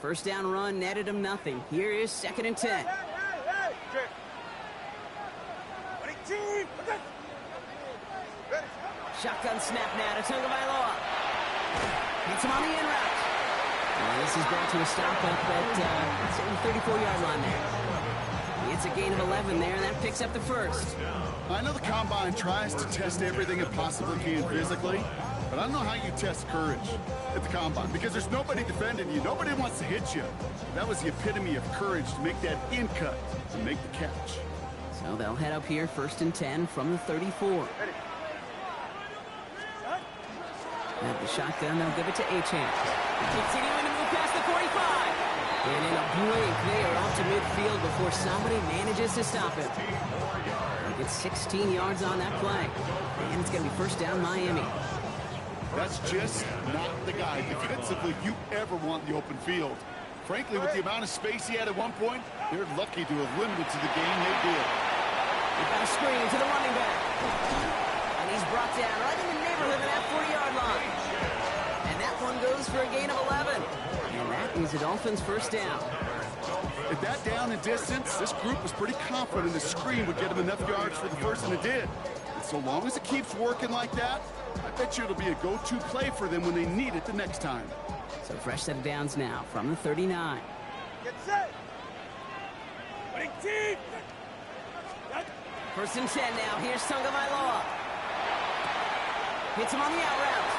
First down run netted him nothing. Here is 2nd and 10. Shotgun snap now to Tagovailoa. Hits him on the in route. And this is brought to a stop up at the 34-yard line there. It's a gain of 11 there, and that picks up the first. I know the Combine tries to test everything it possibly can physically, but I don't know how you test courage at the Combine because there's nobody defending you. Nobody wants to hit you. That was the epitome of courage to make that in cut and make the catch. So they'll head up here 1st and 10 from the 34. At the shotgun, they'll give it to Achane. Continuing to move past the 45. And in a blink, they are off to midfield before somebody manages to stop him. He gets 16 yards on that play. And it's going to be first down Miami. That's just not the guy defensively you ever want in the open field. Frankly, with the amount of space he had at one point, they're lucky to have limited to the game they did. They've got a screen to the running back. And he's brought down right in the neighborhood of that 40-yard line. And that one goes for a gain of 11. And that is the Dolphins' first down. At that down and distance, this group was pretty confident the screen would get them enough yards for the first, and it did. And so long as it keeps working like that, I bet you it'll be a go-to play for them when they need it the next time. So fresh set of downs now from the 39. Get set. Winning team. 1st and 10 now. Here's Tagovailoa. Hits him on the out route.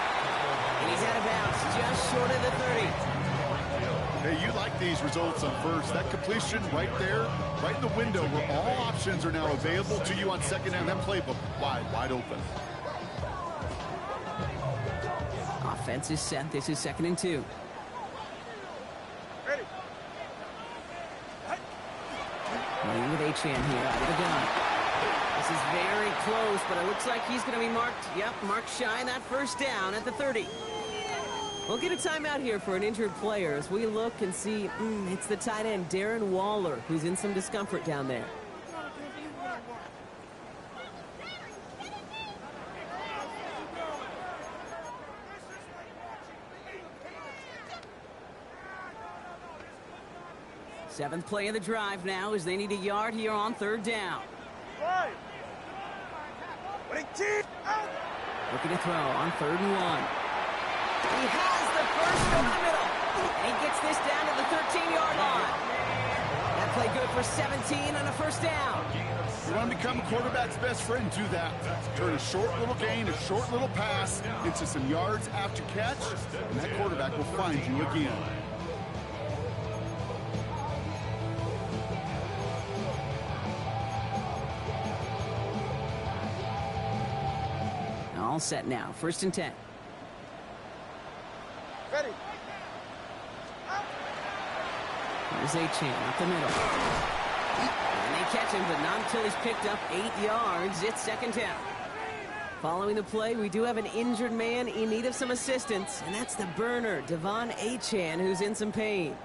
And he's out of bounds just short of the 30. Hey, you like these results on first. That completion right there, right in the window where all options are now available to you on second down. That playbook wide open. Offense is set. This is 2nd and 2. Ready. Running with Achane here out of the gun. This is very close, but it looks like he's going to be marked. Yep, marked shy that first down at the 30. We'll get a timeout here for an injured player as we look and see it's the tight end, Darren Waller, who's in some discomfort down there. Seventh play of the drive now as they need a yard here on 3rd down. Right. Winning team. Out. Looking to throw on 3rd and 1. He has the first over the middle. And he gets this down to the 13-yard line. That play good for 17 and a first down. You want to become a quarterback's best friend, do that. Turn a short little gain, a short little pass into some yards after catch, and that quarterback will find you again. All set now. 1st and 10. Ready. Here's Achane up the middle. And they catch him, but not until he's picked up 8 yards. It's 2nd down. Following the play, we do have an injured man in need of some assistance, and that's the burner, Devon Achane, who's in some pain.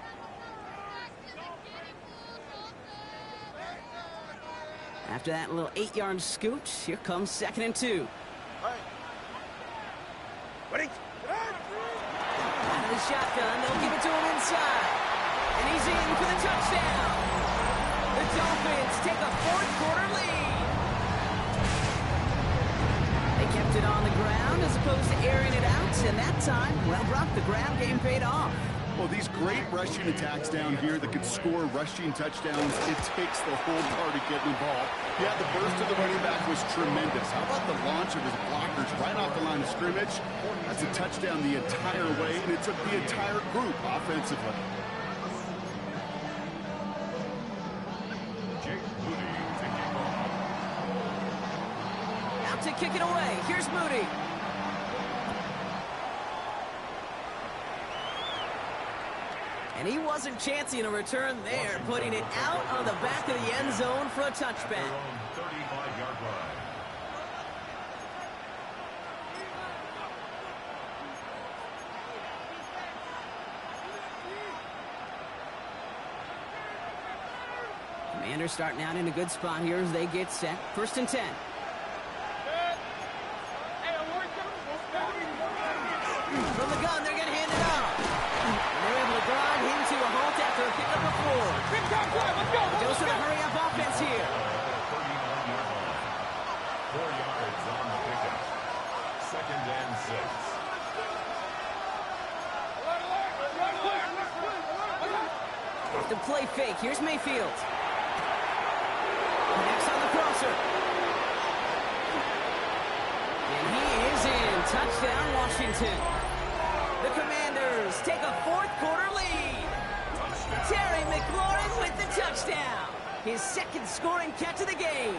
After that little 8-yard scooch, here comes 2nd and 2. All right. Ready. Out of the shotgun, they'll give it to him inside. And he's in for the touchdown. The Dolphins take a 4th-quarter lead. They kept it on the ground as opposed to airing it out, and that time, well, Brock, the ground game paid off. Well, these great rushing attacks down here that can score rushing touchdowns, it takes the whole party getting involved. Yeah, the burst of the running back was tremendous. How about the launch of his blockers right off the line of scrimmage? That's a touchdown the entire way, and it took the entire group offensively. Out to kick it away. Here's Moody. And he wasn't chancing a return there, putting it out on the back of the end zone for a touchback. 35-yard line. Commanders starting out in a good spot here as they get set. 1st and 10. From the gun, they're going to hand it off. They're able to grind him to a halt after a pickup of 4. Goes to the hurry-up offense here. 39-yard line. 4 yards on the pickup. 2nd and 6. The play fake. Here's Mayfield. Connects on the crosser. And he is in. Touchdown, Washington. The Commanders take a 4th-quarter lead. Terry McLaurin with the touchdown. His 2nd scoring catch of the game.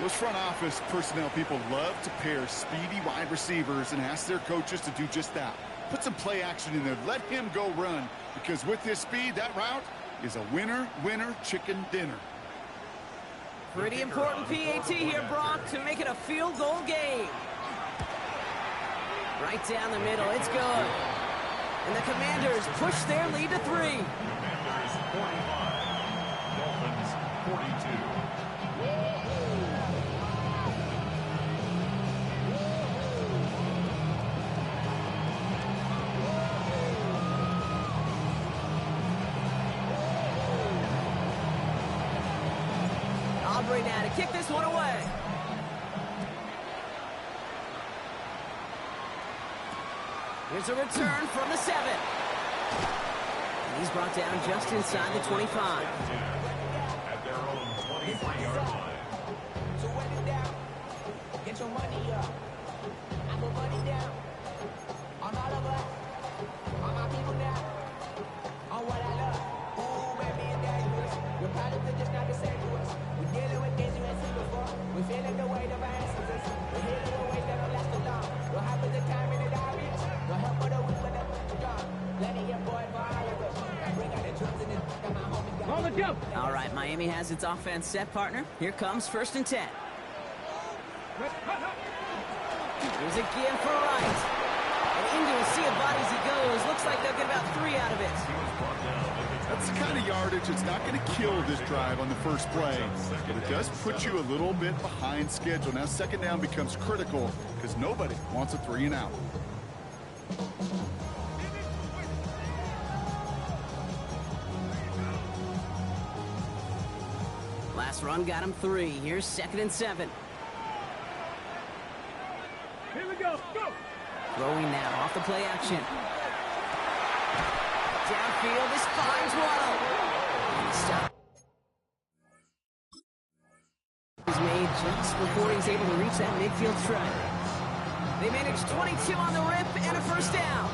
Those front office personnel people love to pair speedy wide receivers and ask their coaches to do just that. Put some play action in there. Let him go run. Because with his speed, that route is a winner, chicken dinner. Pretty important PAT here, Brock, to make it a field goal game. Right down the middle. It's good. And the Commanders push their lead to 3. Commanders 45. Dolphins 42. Aubrey now to kick this one away. Here's a return from the 7. And he's brought down just inside the 25. At their own 23-yard line. So what is down? Get your money up. I put money down. On all of us. On my people now. On what I love. Ooh, baby, it's dangerous. Your problems are just not the same to us. We're dealing with things you ain't seen before. We're feeling the weight of our ancestors. We're healing the ways that don't last too long. What happens in time in the diaries? No help for the weak, but the strong. Let it get boy for all of us. Bring out the drums and my homie got On the jump. All right, Miami has its offense set, partner. Here comes 1st and 10. Here's a give for right. And into a sea of bodies he goes. Looks like they'll get about 3 out of it. That's the kind of yardage that's not going to kill this drive on the first play. But it does put you a little bit behind schedule. Now 2nd down becomes critical because nobody wants a 3 and out. Last run got him 3. Here's 2nd and 7. Here we go. Go. Throwing now off the play action. Downfield, this finds Waddle. And the stop is made just before he's able to reach that midfield strike. They managed 22 on the rip and a 1st down.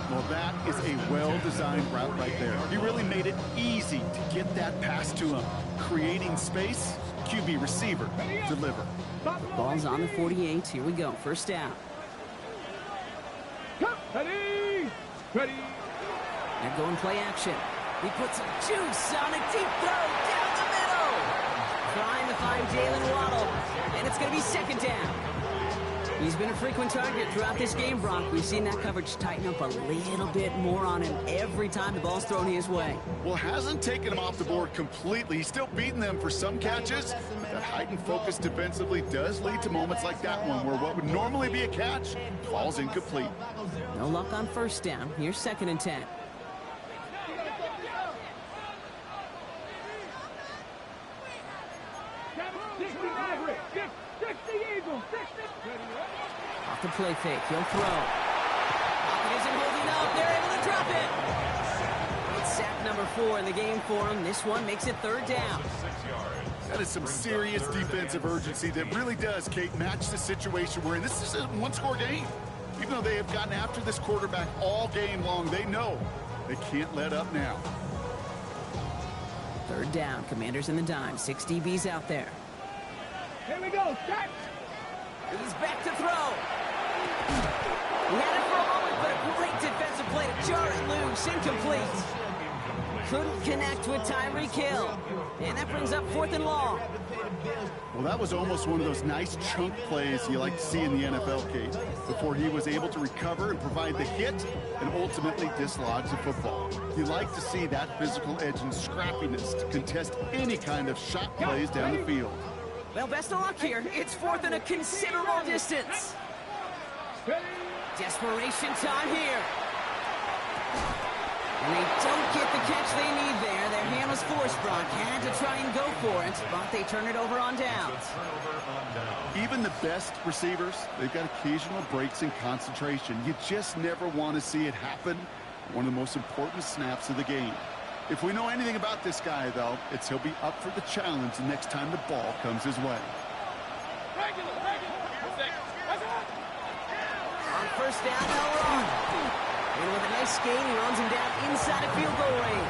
Well, that is a well-designed route right there. He really made it easy to get that pass to him. Creating space, QB receiver, deliver. Ball's on the 48. Here we go. 1st down. Ready. Ready. They're going play action. He puts some juice on a deep throw down the middle. Trying to find Jalen Waddle. And it's going to be 2nd down. He's been a frequent target throughout this game, Brock. We've seen that coverage tighten up a little bit more on him every time the ball's thrown his way. Well, hasn't taken him off the board completely. He's still beating them for some catches. That heightened focus defensively does lead to moments like that one where what would normally be a catch falls incomplete. No luck on 1st down. Here's 2nd and 10. Off the play fake, he'll throw. Off isn't holding up. They're able to drop it. It's sack number 4 in the game for him. This one makes it 3rd down. That is some serious defensive urgency that really does, Kate, match the situation we're in. This is a one-score game. Even though they have gotten after this quarterback all game long, they know they can't let up now. 3rd down. Commanders in the dime. 6 DBs out there. Here we go. Set. He's back to throw. He had it for a moment, but a great defensive play to jar it loose. Incomplete. Couldn't connect with Tyreek Hill. And that brings up 4th and long. Well, that was almost one of those nice chunk plays you like to see in the NFL, Kate, before he was able to recover and provide the hit and ultimately dislodge the football. You like to see that physical edge and scrappiness to contest any kind of shot plays down the field. Well, best of luck here. It's 4th and a considerable distance. Desperation time here. And they don't get the catch they need there. Their hand was forced. Brock had to try and go for it, but they turn it over on down. Even the best receivers, they've got occasional breaks in concentration. You just never want to see it happen. One of the most important snaps of the game. If we know anything about this guy, though, it's he'll be up for the challenge the next time the ball comes his way. On 1st down, they'll run. And with a nice gain, he runs him down inside of field goal range.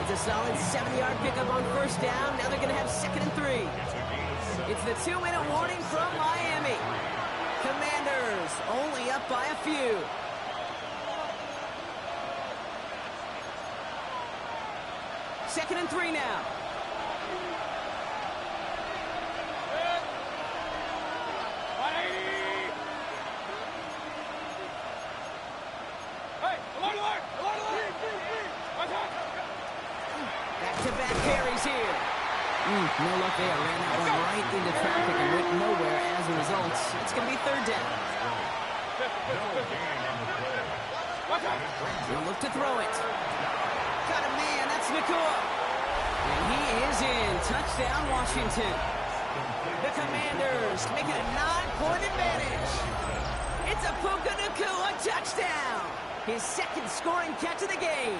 It's a solid 70-yard pickup on 1st down. Now they're going to have 2nd and 3. It's the 2-minute warning from Miami. Commanders only up by a few. Second and 3 now. Back-to-back carries here. No luck there. Ran that one right into traffic and went nowhere as a result. It's going to be 3rd down. He'll look to throw it. Got a man. That's Nikah. And he is in. Touchdown, Washington. The Commanders make it a 9-point advantage. It's a Puka Nacua touchdown. His 2nd scoring catch of the game.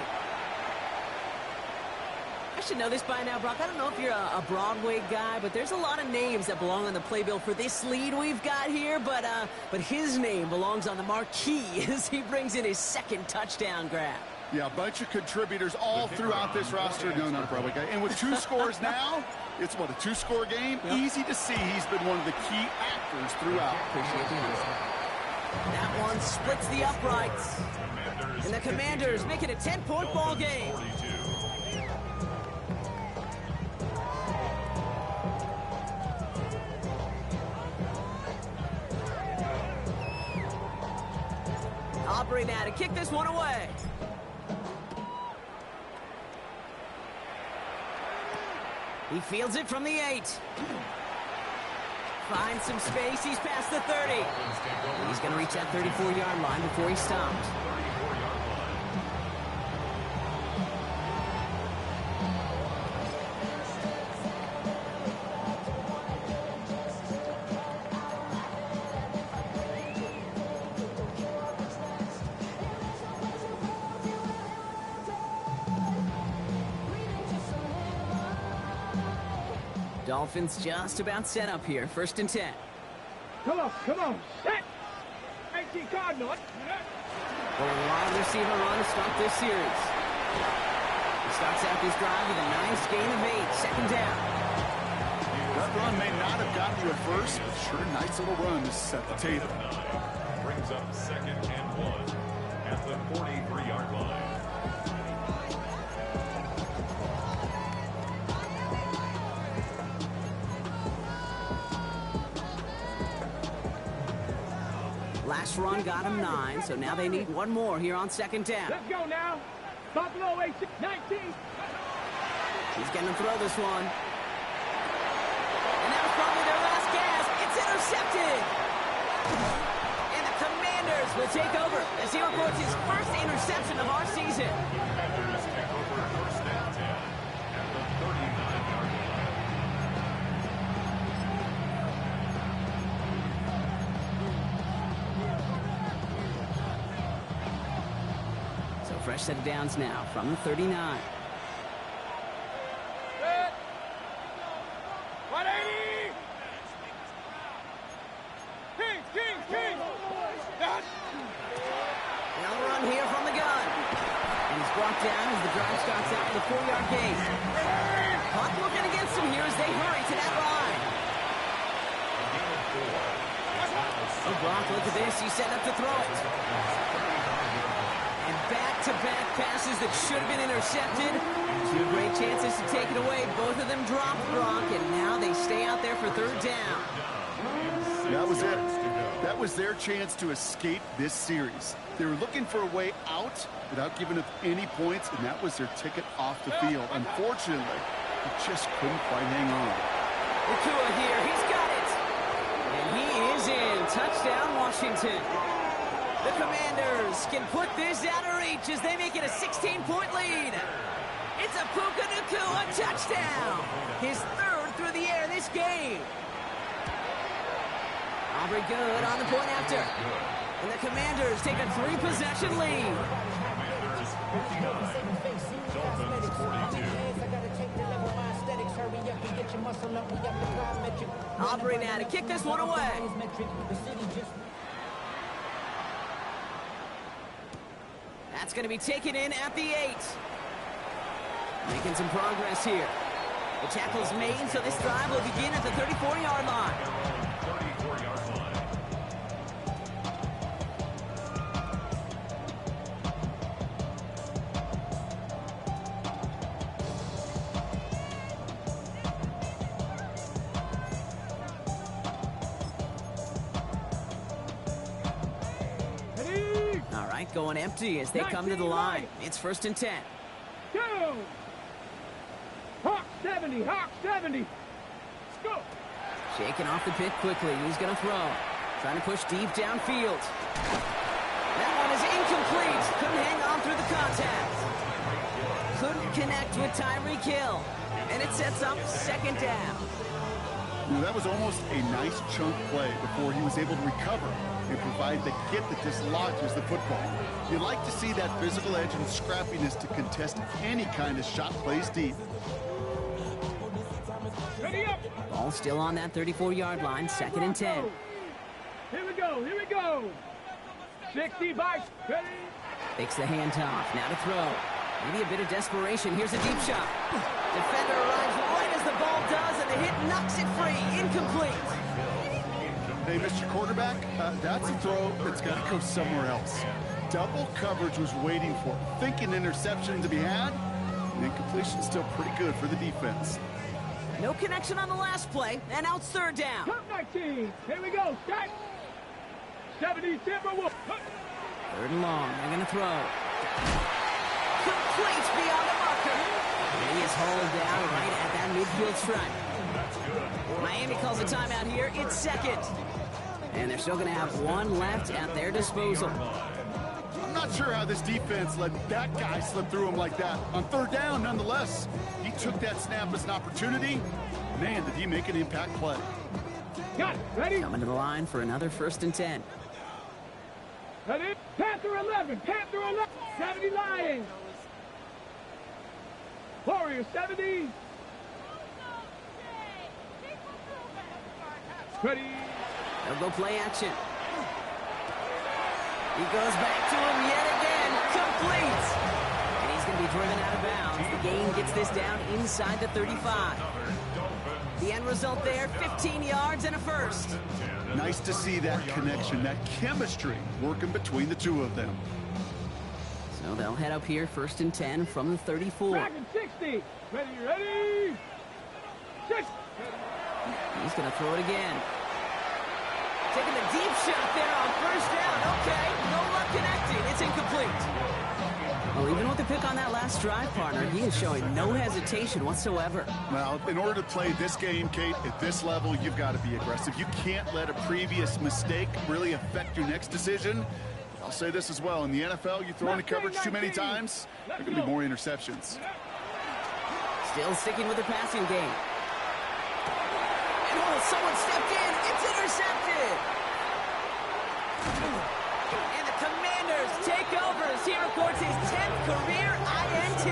I should know this by now, Brock. I don't know if you're a Broadway guy, but there's a lot of names that belong on the playbill for this lead we've got here. But his name belongs on the marquee as he brings in his 2nd touchdown grab. Yeah, a bunch of contributors all throughout this roster. No, not a Broadway guy. And with 2 scores now, it's what, a 2-score game? Yep. Easy to see he's been one of the key actors throughout. Appreciate the answer. That one splits the uprights. And the Commanders make it a 10-point ball game. Aubrey now to kick this one away. He fields it from the 8. Finds some space. He's past the 30. He's going to reach that 34-yard line before he stops. Dolphins just about set up here. 1st and 10. Come on, set. Empty card, not. Well, a wide receiver run to start this series. He starts out this drive with a nice gain of 8. 2nd down. That run may not have gotten you at first, but sure, nice little run to set the table. Brings up 2nd and 1 at the 43-yard line. Last run got him 9, so now they need one more here on 2nd down. Let's go now. Buffalo 19. He's going to throw this one. And that was probably their last gasp. It's intercepted. And the Commanders will take over as he records his 1st interception of our season. Commanders take over 1st and 10 at the 39-yard line. Fresh set of downs now from the 39. Set. 180. Kings. Done. Now run here from the gun. And he's brought down as the drive starts out with a 4-yard gain. Clock looking against him here as they hurry to that line. So Gronk, look at this. He's setting up to throw it. And back-to-back passes that should have been intercepted. Two great chances to take it away. Both of them dropped Gronk, and now they stay out there for third down. That was it. That was their chance to escape this series. They were looking for a way out without giving up any points, and that was their ticket off the field. Unfortunately, they just couldn't quite hang on. Nikah here. He's got it. And he is in. Touchdown, Washington. The Commanders can put this out of reach as they make it a 16-point lead. It's a Nikah touchdown. His third through the air this game. Aubrey good on the point after. And the Commanders take a 3-possession lead. Aubrey now to kick this one away. That's going to be taken in at the 8. Making some progress here. The tackle's made, so this drive will begin at the 34-yard line. 34-yard line. All right, going empty as they come to the line. It's 1st and 10. Go. Hawk 70. Let's go. Shaking off the pit quickly. He's going to throw. Trying to push deep downfield. That one is incomplete. Couldn't hang on through the contact. Couldn't connect with Tyreek Hill. And it sets up 2nd down. That was almost a nice chunk play before he was able to recover and provide the hit that dislodges the football. You like to see that physical edge and scrappiness to contest any kind of shot plays deep. Ready up. Ball still on that 34-yard line, 2nd and 10. Here we go. 60 by ready. Takes the handoff. Now to throw. Maybe a bit of desperation. Here's a deep shot. Defender arrives right as the ball does, and the hit knocks it free. Incomplete. Hey, Mr. Quarterback, that's a throw that's got to go somewhere else. Double coverage was waiting for it. Thinking interception to be had. And incompletion still pretty good for the defense. No connection on the last play, and now it's 3rd down. Top 19. Here we go. Start. 70 Timberwolves. 3rd and long. They're going to throw. Complete beyond the marker. And he is hauled down right at that midfield stripe. Miami calls a timeout here. It's 2nd. And they're still going to have one left at their disposal. I'm not sure how this defense let that guy slip through him like that. On 3rd down, nonetheless, he took that snap as an opportunity. Man, did he make an impact play. Got it. Ready? Coming to the line for another 1st and 10. Ready? Panther 11. 70 Lions. Warriors 70. Ready? They'll go play action. He goes back to him yet again. Complete. And he's going to be driven out of bounds. The gain gets this down inside the 35. The end result there, 15 yards and a 1st. Nice to see that connection, that chemistry working between the two of them. So they'll head up here, 1st and 10 from the 34. Dragon 60. Ready? 6. He's going to throw it again. Taking the deep shot there on 1st down. Okay, no luck connecting. It's incomplete. Well, even with the pick on that last drive, partner, he is showing no hesitation whatsoever. Well, in order to play this game, Kate, at this level, you've got to be aggressive. You can't let a previous mistake really affect your next decision. I'll say this as well. In the NFL, you throw into coverage too many times, there are going to be more interceptions. Still sticking with the passing game. And oh, someone stepped in. It's intercepted. And the Commanders take take over as he records his 10th career INT.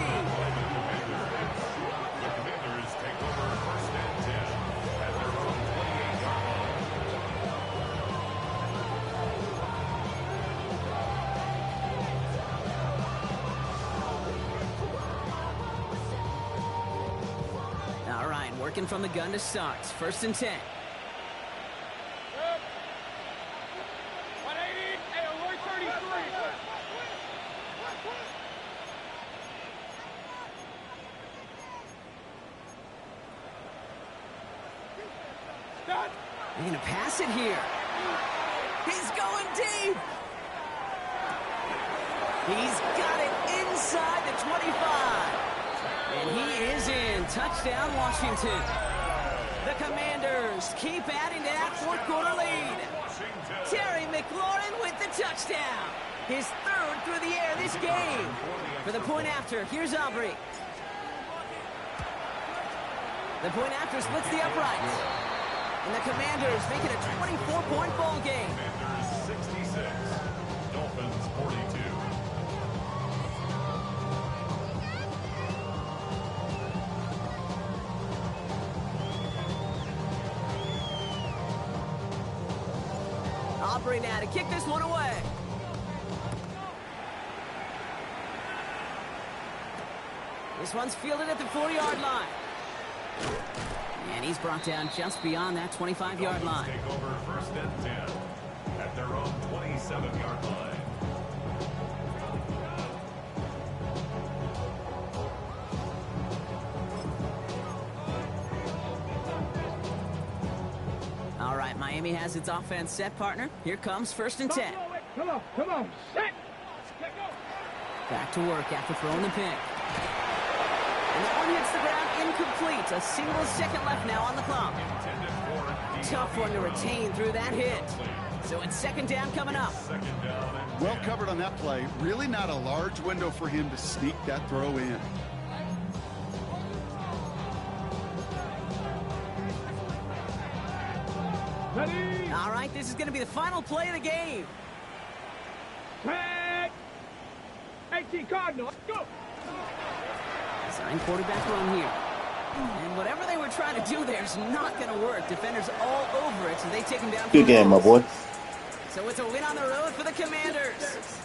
The Commanders take over 1st and 10 at their own 28-yard line. All right, working from the gun to start. 1st and 10. 180, and alert 33. Stop. They're going to pass it here. He's going deep. He's got it inside the 25. And he is in. Touchdown, Washington. The Commanders keep adding to that 4th quarter lead. Terry McLaurin with the touchdown. His 3rd through the air this game. For the point after, here's Aubrey. The point after splits the uprights. And the Commanders make it a 24-point ball game. Commanders 66, Dolphins 42. Aubrey now to kick this one away. This one's fielded at the 40-yard line. And he's brought down just beyond that 25-yard line. Take over 1st and 10 at their own 27-yard line. All right, Miami has its offense set, partner. Here comes 1st and 10. Come on, set. Let go. Back to work after throwing the pick. And that one hits the ground incomplete. A single second left now on the clock. Tough one to retain through that hit. So it's 2nd down coming up. Well covered on that play. Really not a large window for him to sneak that throw in. Ready. All right, this is going to be the final play of the game. Set. 18 Cardinals. Go. Design quarterback run here. And whatever they were trying to do there is not going to work. Defenders all over it, so they take him down. Good game, my boy. So it's a win on the road for the Commanders.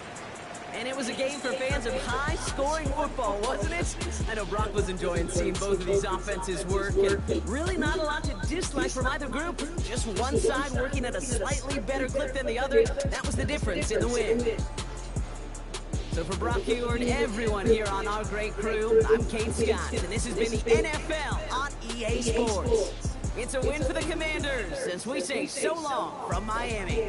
And it was a game for fans of high-scoring football, wasn't it? I know Brock was enjoying seeing both of these offenses work. And really not a lot to dislike from either group. Just one side working at a slightly better clip than the other. That was the difference in the win. So for Brock Hugher and everyone here on our great crew, I'm Kate Scott, and this has been the NFL on EA Sports. It's a win for the Commanders as we say so long from Miami.